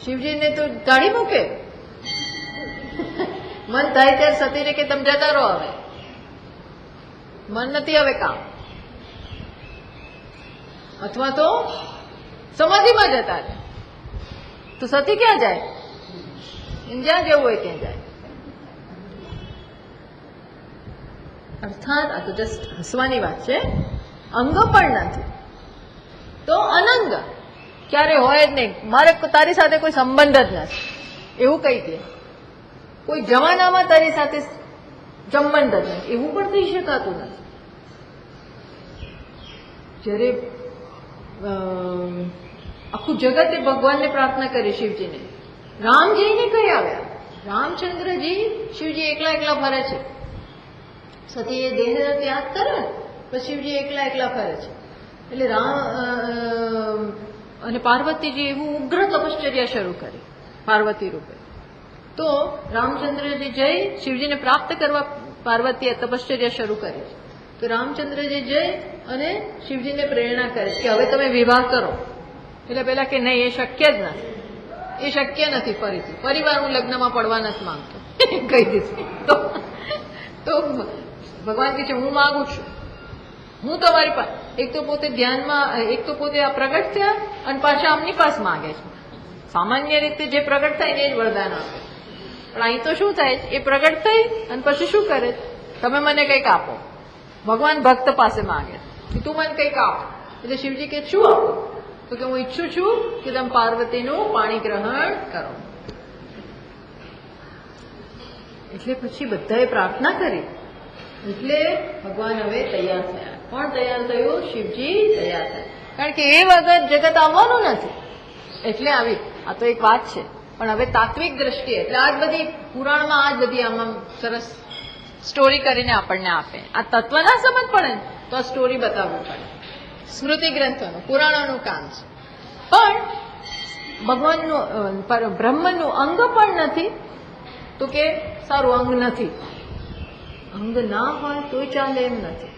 શિવજીને તો કાઢી મૂકે. મન થાય ત્યારે સતીને કે તમે જતા રહો, હવે મન નથી હવે કામ. અથવા તો સમાધિમાં જતા રહે તો સતી ક્યાં જાય? જ્યાં જવું હોય ત્યાં જાય. અર્થાત આ તો જસ્ટ હસવાની વાત છે. અંગ પણ નથી તો અનંગ ક્યારે હોય જ નહીં. મારે તારી સાથે કોઈ સંબંધ જ નથી એવું કહી દે. કોઈ જમાનામાં તારી સાથે સંબંધ જ નથી એવું પણ કહી શકાતું નથી. જ્યારે આખું જગતે ભગવાનને પ્રાર્થના કરી, શિવજીને. રામજીને કઈ આવ્યા? રામચંદ્રજી શિવજી એકલા એકલા ફરે છે. સતી એ દેહનો ત્યાગ કરે પછી શિવજી એકલા એકલા ફરે છે. એટલે રામ અને પાર્વતીજી એવું ઉગ્ર તપશ્ચર્યા શરૂ કરી પાર્વતી રૂપે. તો રામચંદ્રજી જઈ શિવજીને પ્રાપ્ત કરવા પાર્વતીએ તપશ્ચર્યા શરૂ કરી છે. તો રામચંદ્રજી જઈ અને શિવજીને પ્રેરણા કરે કે હવે તમે વિવાહ કરો. એટલે પેલા કે નહીં, એ શક્ય જ નથી, એ શક્ય નથી. ફરીવાર હું લગ્નમાં પડવા નથી માંગતો કહી દીધું. તો ભગવાન કહે છે હું માંગુ છું, હું તમારી પાસે. એક તો પોતે ધ્યાનમાં, એક તો પોતે આ પ્રગટ થયા અને પાછા આમની પાસે માંગે છે. સામાન્ય રીતે જે પ્રગટ થાય ને એ જ વરદાન આપે. પણ અહીં તો શું થાય? એ પ્રગટ થઈ અને પછી શું કરે? તમે મને કંઈક આપો. ભગવાન ભક્ત પાસે માંગે કે તું મને કંઈક આપ. એટલે શિવજી કે શું આપો? તો કે હું ઈચ્છું છું કે તમે પાર્વતીનું પાણી ગ્રહણ કરો. એટલે પછી બધાએ પ્રાર્થના કરી. એટલે ભગવાન હવે તૈયાર થયા. કોણ તૈયાર થયું? શિવજી તૈયાર થયા. કારણ કે એ વખત જગત આવવાનું નથી એટલે આવી. આ તો એક વાત છે, પણ હવે તાત્વિક દ્રષ્ટિએ એટલે આ જ બધી પુરાણમાં આ જ બધી આમાં સરસ સ્ટોરી કરીને આપણને આપે. આ તત્વ ના સમજ પડે ને તો આ સ્ટોરી બતાવવું પડે. સ્મૃતિ ગ્રંથોનું, પુરાણોનું કામ છે. પણ ભગવાનનું બ્રહ્મનું અંગ પણ નથી તો કે સારું અંગ નથી. અંગ ના હોય તોય ચાલે એમ નથી.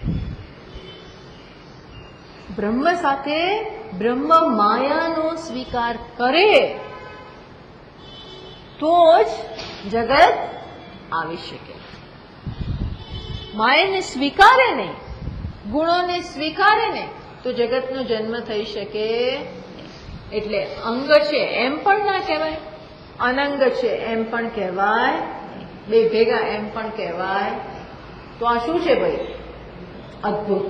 બ્રહ્મ સાથે બ્રહ્મ માયાનો સ્વીકાર કરે તો જ જગત આવી શકે. માયાને સ્વીકારે નહીં, ગુણોને સ્વીકારે નહીં તો જગતનો જન્મ થઈ શકે. એટલે અંગ છે એમ પણ ના કહેવાય, અનંગ છે એમ પણ કહેવાય, બે ભેગા એમ પણ કહેવાય. તો આ શું છે ભાઈ? અદ્ભુત.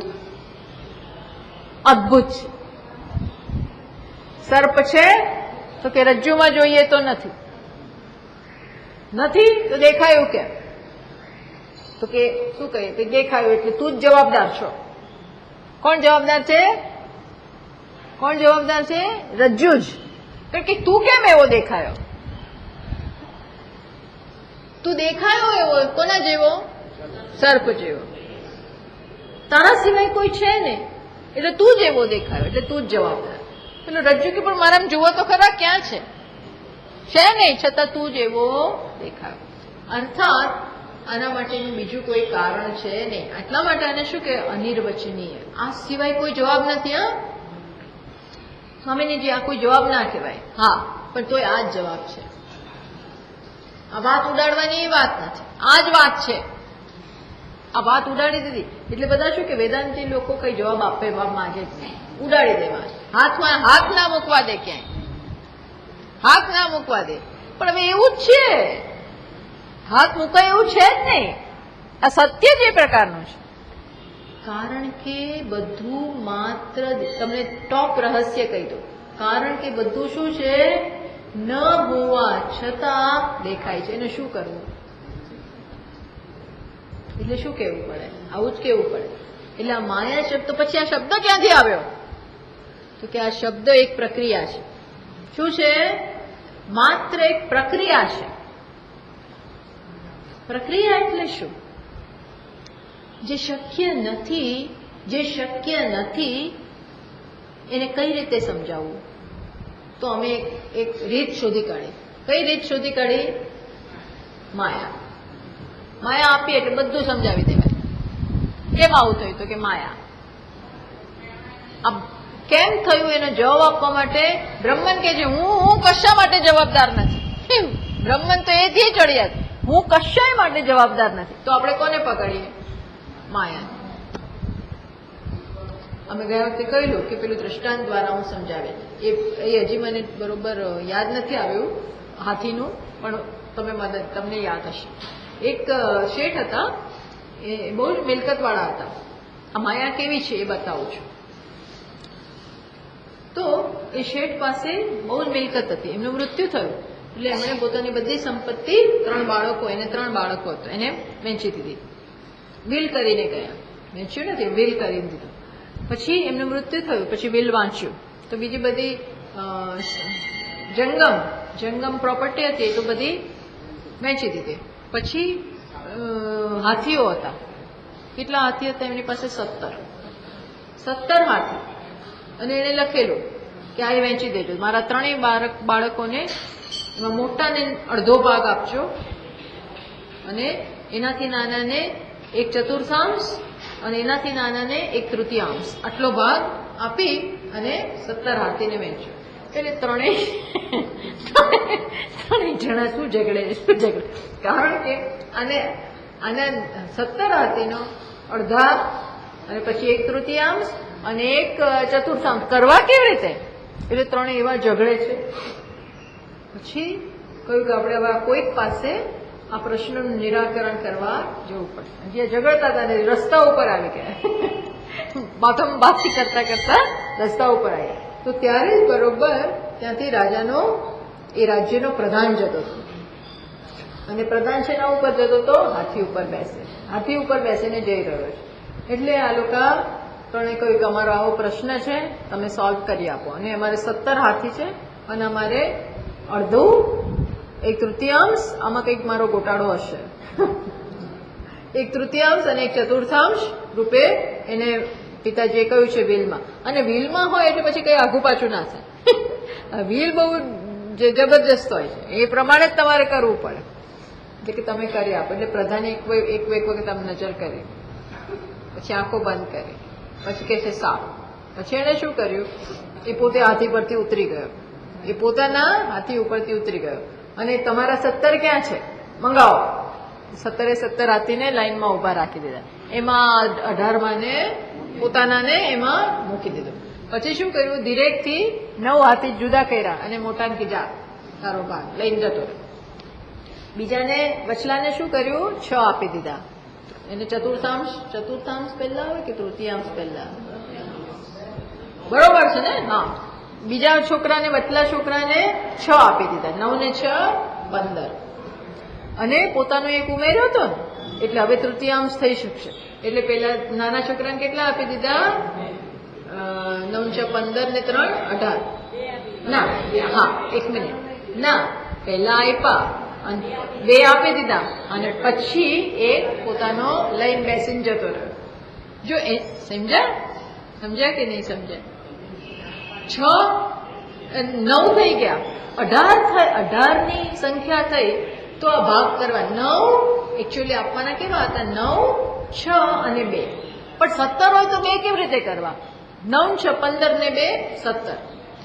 અદ્ભુત છે. સર્પ છે તો કે રજ્જુમાં જોઈએ તો નથી, નથી તો દેખાયું કેમ? તો કે શું કહીએ કે દેખાયું એટલે તું જ જવાબદાર છો. કોણ જવાબદાર છે? કોણ જવાબદાર છે? રજ્જુ જ. કારણ કે તું કેમ એવો દેખાયો? તું દેખાયો એવો કોના જેવો? સર્પ જેવો. તારા સિવાય કોઈ છે નહીં એટલે તું જ એવો દેખાયો એટલે તું જ જવાબદાર. એટલે રજ્જુ કે પણ મારા જુઓ તો ખરા ક્યાં છે? છે નહીં, છતાં તું જ એવો દેખાયો. અર્થાત આના માટેનું બીજું કોઈ કારણ છે નહીં. આટલા માટે આને શું કે અનિર્વચનીય. આ સિવાય કોઈ જવાબ નથી. હા સ્વામીજી, આ કોઈ જવાબ ના કહેવાય. હા પણ તોય આ જ જવાબ છે. આ વાત ઉડાડવાની એ વાત નથી, આ જ વાત છે. આ વાત ઉડાડી દીધી એટલે બધા શું કે વેદાંતી લોકો કઈ જવાબ આપે માંગે જ નહીં, ઉડાડી દેવા. હાથમાં હાથ ના મૂકવા દે, ક્યાંય હાથ ના મૂકવા દે. પણ હવે એવું જ છે, હાથ મૂકાય એવું છે જ નહીં. આ સત્ય જ એ પ્રકારનું છે. કારણ કે બધું માત્ર તમને ટોપ રહસ્ય કહી દો. કારણ કે બધું શું છે? ન હોવા છતાં દેખાય છે. એને શું કરવું? એટલે શું કહેવું પડે? આવું જ કહેવું પડે. એટલે આ માયા શબ્દ, પછી આ શબ્દ ક્યાંથી આવ્યો? તો કે આ શબ્દ એક પ્રક્રિયા છે. શું છે? માત્ર એક પ્રક્રિયા છે. પ્રક્રિયા એટલે શું? જે શક્ય નથી એને કઈ રીતે સમજાવવું? તો અમે એક રીત શોધી કાઢી. કઈ રીત શોધી કાઢી? માયા. માયા આપી એટલે બધું સમજાવી દેવાય. કેમ આવું થયું? તો કે માયા. કેમ થયું એનો જવાબ આપવા માટે બ્રહ્મન કે છે હું કશા માટે જવાબદાર નથી. બ્રહ્મન તો એથી ચડ્યા હું કશાય માટે જવાબદાર નથી. તો આપણે કોને પકડીએ? માયા. અમે ગયા વખતે કહ્યું કે પેલું દ્રષ્ટાંત દ્વારા હું સમજાવે એ હજી મને બરોબર યાદ નથી આવ્યું હાથીનું, પણ તમને યાદ હશે. એક શેઠ હતા, એ બહુ જ મિલકતવાળા હતા. આ માયા કેવી છે એ બતાવું છું. તો એ શેઠ પાસે બહુ જ મિલકત હતી. એમનું મૃત્યુ થયું એટલે એમણે પોતાની બધી સંપત્તિ 3 બાળકો હતા એને વેચી દીધી. વિલ કરીને ગયા. વેચ્યું નથી, વિલ કરી દીધું. પછી એમનું મૃત્યુ થયું, પછી વિલ વાંચ્યું તો બીજી બધી જંગમ પ્રોપર્ટી હતી એ તો બધી વેચી દીધી. પછી હાથીઓ હતા. કેટલા હાથી હતા એમની પાસે? 17 હાથી. અને એને લખેલું કે આ વેચી દેજો, મારા 3 બાળકોને એમાં મોટાને અડધો ભાગ આપજો અને એનાથી નાનાને 1/4 અને એનાથી નાનાને 1/3 આટલો ભાગ આપી અને 17 હાથીને વેચ્યો. એટલે ત્રણેય જણા શું ઝઘડે કારણ કે આને 17 હાથીનો અડધા અને પછી 1/3 અને 1/4 કરવા કેવી રીતે? એટલે ત્રણે એવા ઝઘડે છે. પછી કહ્યું કે આપણે હવે કોઈક પાસે આ પ્રશ્નનું નિરાકરણ કરવા જવું પડશે. જે ઝઘડતા હતા રસ્તા ઉપર આવી ગયા, બાથી કરતા રસ્તા ઉપર આવ્યા. તો ત્યારે જ બરોબર ત્યાંથી એ રાજ્યનો પ્રધાન જતો હતો અને પ્રધાન છે એના ઉપર જતો હતો, હાથી ઉપર બેસીને જઈ રહ્યો છે. એટલે આ લોકો ત્રણે કહ્યું કે અમારો આવો પ્રશ્ન છે, તમે સોલ્વ કરી આપો. અને અમારે 17 હાથી છે અને અમારે અડધું 1/3 આમાં કંઈક મારો ગોટાળો હશે 1/3 અને 1/4 રૂપે એને પિતાજીએ કહ્યું છે વિલમાં. અને વિલમાં હોય એટલે પછી કઈ આઘું પાછું ના થાય. વિલ બહુ જબરજસ્ત હોય છે, એ પ્રમાણે જ તમારે કરવું પડે. એટલે કે તમે કરી આપો. એટલે પ્રધાને એક વખત આમ નજર કરી, પછી આંખો બંધ કરી, પછી કે છે સાફ. પછી એને શું કર્યું? એ પોતે હાથી પરથી ઉતરી ગયો, એ પોતાના હાથી ઉપરથી ઉતરી ગયો અને તમારા 17 ક્યાં છે મંગાવો. 17 હાથીને લાઈનમાં ઉભા રાખી દીધા. એમાં 18માને પોતાનાને એમાં મૂકી દીધું. પછી શું કર્યું? ધીરેકથી 9 હાથી જુદા કર્યા અને મોટાને કીધા તારો ભાગ લઈને જતો રહ્યો. બીજાને વચલાને શું કર્યું? 6 આપી દીધા. એને ચતુર્થાંશ પહેલા હોય કે તૃતીયાંશ પહેલા? બરોબર છે ને? હા. બીજા છોકરાને, વચલા છોકરાને 6 આપી દીધા. 9 ને 6 15. અને પોતાનો એક ઉમેર્યો હતો ને એટલે હવે તૃતીયાંશ થઈ શકશે. એટલે પેલા નાના છોકરાને કેટલા આપી દીધા? 9 6 15 ને 3 18. ના, હા, 1 મિનિટ. ના, પહેલા આપ્યા અને 2 આપી દીધા અને પછી એક પોતાનો લઈને બેસીને જતો રહ્યો. જો એ સમજ્યા કે નહીં સમજ્યા? 9 થઈ ગયા, 18ની સંખ્યા થઈ તો આ ભાગ કરવા 9 એકચ્યુઅલી આપવાના કેવા હતા? 9 6 અને 2. પણ 17 હોય તો 2 કેવી રીતે કરવા? 9 6 15 ને 2 17.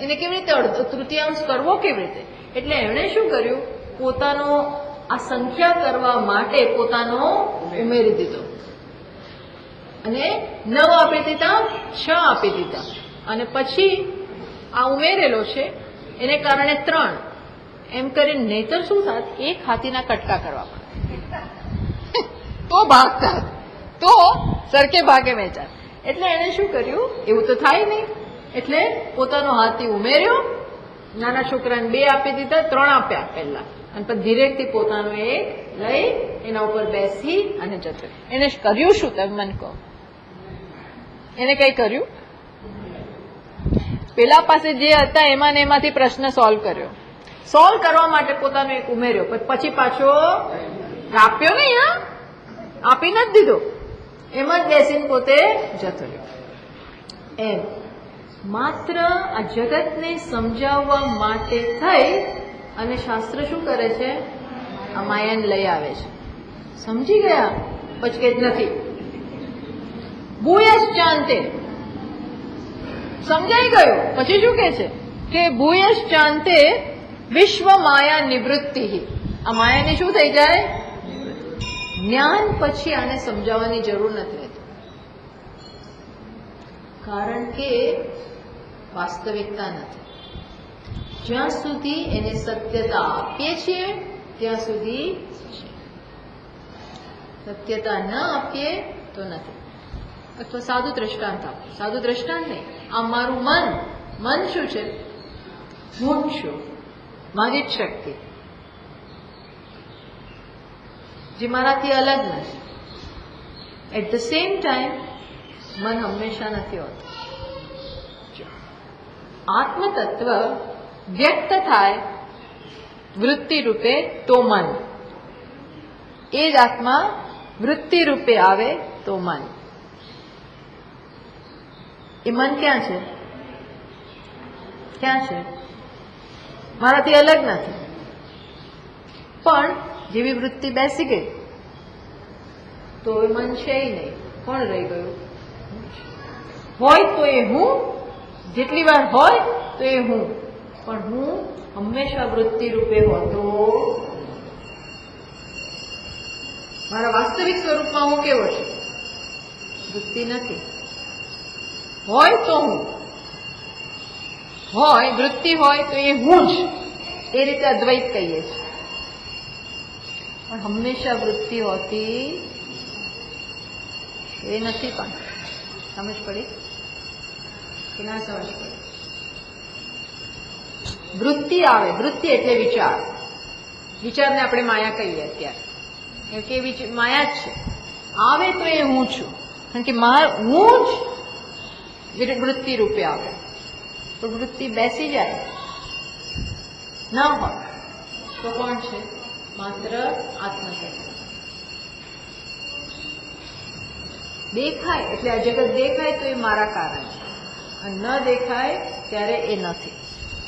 એને કેવી રીતે તૃતીયાંશ કરવો કેવી રીતે? એટલે એમણે શું કર્યું? પોતાનો આ સંખ્યા કરવા માટે પોતાનો ઉમેરી દીધો અને 9 આપી દીધા, 6 આપી દીધા અને પછી આ ઉમેરેલો છે એને કારણે 3 એમ કરીને. નહીતર શું થાત? એક હાથીના કટકા કરવા પડે તો ભાગતા, તો સરખે ભાગે વેચાય. એટલે એને શું કર્યું? એવું તો થાય નહીં. એટલે પોતાનો હાથી ઉમેર્યો, નાના છોકરાને 2 આપી દીધા, 3 આપ્યા પહેલા અને પછી ધીરેકથી પોતાનો એક લઈ એના ઉપર બેસી અને જતો. એને કર્યું શું? તમે મને કહો. એને કઈ કર્યું? પેલા પાસે જે હતા એમાંથી પ્રશ્ન સોલ્વ કર્યો. સોલ્વ કરવા માટે પોતાનો એક ઉમેર્યો, પછી પાછો આપ્યો નહીં. હા, આપી નથી દીધો, એમાં જ બેસીને પોતે જતો રહ્યો. એમ માત્ર આ જગતને સમજાવવા માટે થઈ અને શાસ્ત્ર શું કરે છે? આ માયાને લઈ આવે છે. સમજી ગયા? પછી કે નથી ભૂયશ્ચાંતે સમજાઈ ગયું. પછી શું કહે છે કે ભૂયશ્ચાંતે વિશ્વ માયા નિવૃત્તિ. આ માયાની શું થઈ જાય? જ્ઞાન પછી આને સમજાવવાની જરૂર નથી રહેતી, કારણ કે વાસ્તવિકતા નથી. જ્યાં સુધી એને સત્યતા આપીએ છીએ ત્યાં સુધી સત્યતા ન આપીએ તો નથી. અથવા સાદું દ્રષ્ટાંત આપો. સાદું દ્રષ્ટાંત નહીં, આ મારું મન. મન શું છે? હું છું, મારી જ શક્તિ, જે મારાથી અલગ નથી. એટ ધ સેમ ટાઈમ મન હંમેશા નથી હોતું. આત્મતત્વ વ્યક્ત થાય વૃત્તિ રૂપે તો મન, એ જ આત્મા વૃત્તિ રૂપે આવે તો મન. એ મન ક્યાં છે? ક્યાં છે? મારાથી અલગ નથી. પણ જેવી વૃત્તિ બેસી ગઈ તો એ મન છે નહીં. કોણ રહી ગયું? હોય તો એ હું, જેટલી વાર હોય તો એ હું, પણ હું હંમેશા વૃત્તિ રૂપે હોતો. મારા વાસ્તવિક સ્વરૂપમાં હું કેવો છે? વૃત્તિ નથી. હોય તો હું, હોય વૃત્તિ હોય તો એ હું જ. એ રીતે અદ્વૈત કહીએ છીએ. પણ હંમેશા વૃત્તિ હોતી એ નથી. પણ સમજ પડી કે ના સમજ પડી? વૃત્તિ આવે. વૃત્તિ એટલે વિચાર. વિચારને આપણે માયા કહીએ અત્યારે, કે માયા જ છે. આવે તો એ હું છું, કારણ કે હું જ વૃત્તિ રૂપે આવે. તો વૃત્તિ બેસી જાય ના હોય તો કોણ છે? માત્ર આત્મતત્વ. દેખાય એટલે આ જગત દેખાય તો એ મારા કારણ છે, અને ન દેખાય ત્યારે એ નથી.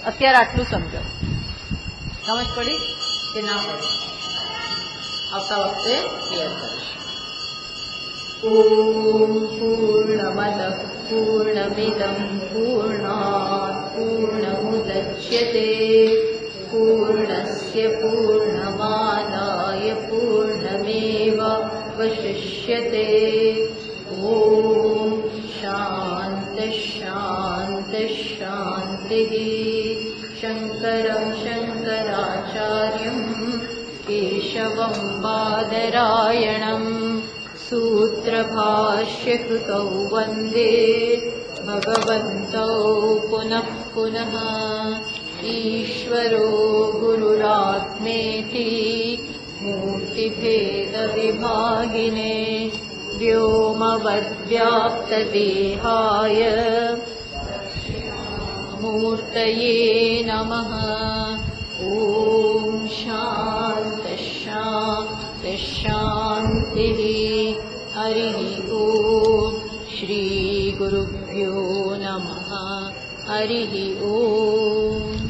અત્યારે આટલું સમજો. સમજ પડી કે ના પડી? આવતા વખતે ક્લિયર કરીશ. ઓમ પૂર્ણમદ પૂર્ણમિદં પૂર્ણાત પૂર્ણમુદચ્યતે પૂર્ણસ્ય પૂર્ણમાદાય પૂર્ણમેવાવશિષ્યતે. ઓમ શાંતિ શાંતિ શાંતિ. શંકરં શંકરાચાર્યં કેશવં બાદરાયણં सूत्रभाष्यकृतौ वन्दे भगवन्तौ पुनः पुनः. ईश्वरो गुरुरात्मेति मूर्तिभेदविभागिने व्योमवद्व्याप्तदेहाय मूर्तये नमः. ॐ शान्ति शान्ति शान्तिः. हरिः ॐ श्रीगुरुभ्यो नमः. हरिः ॐ.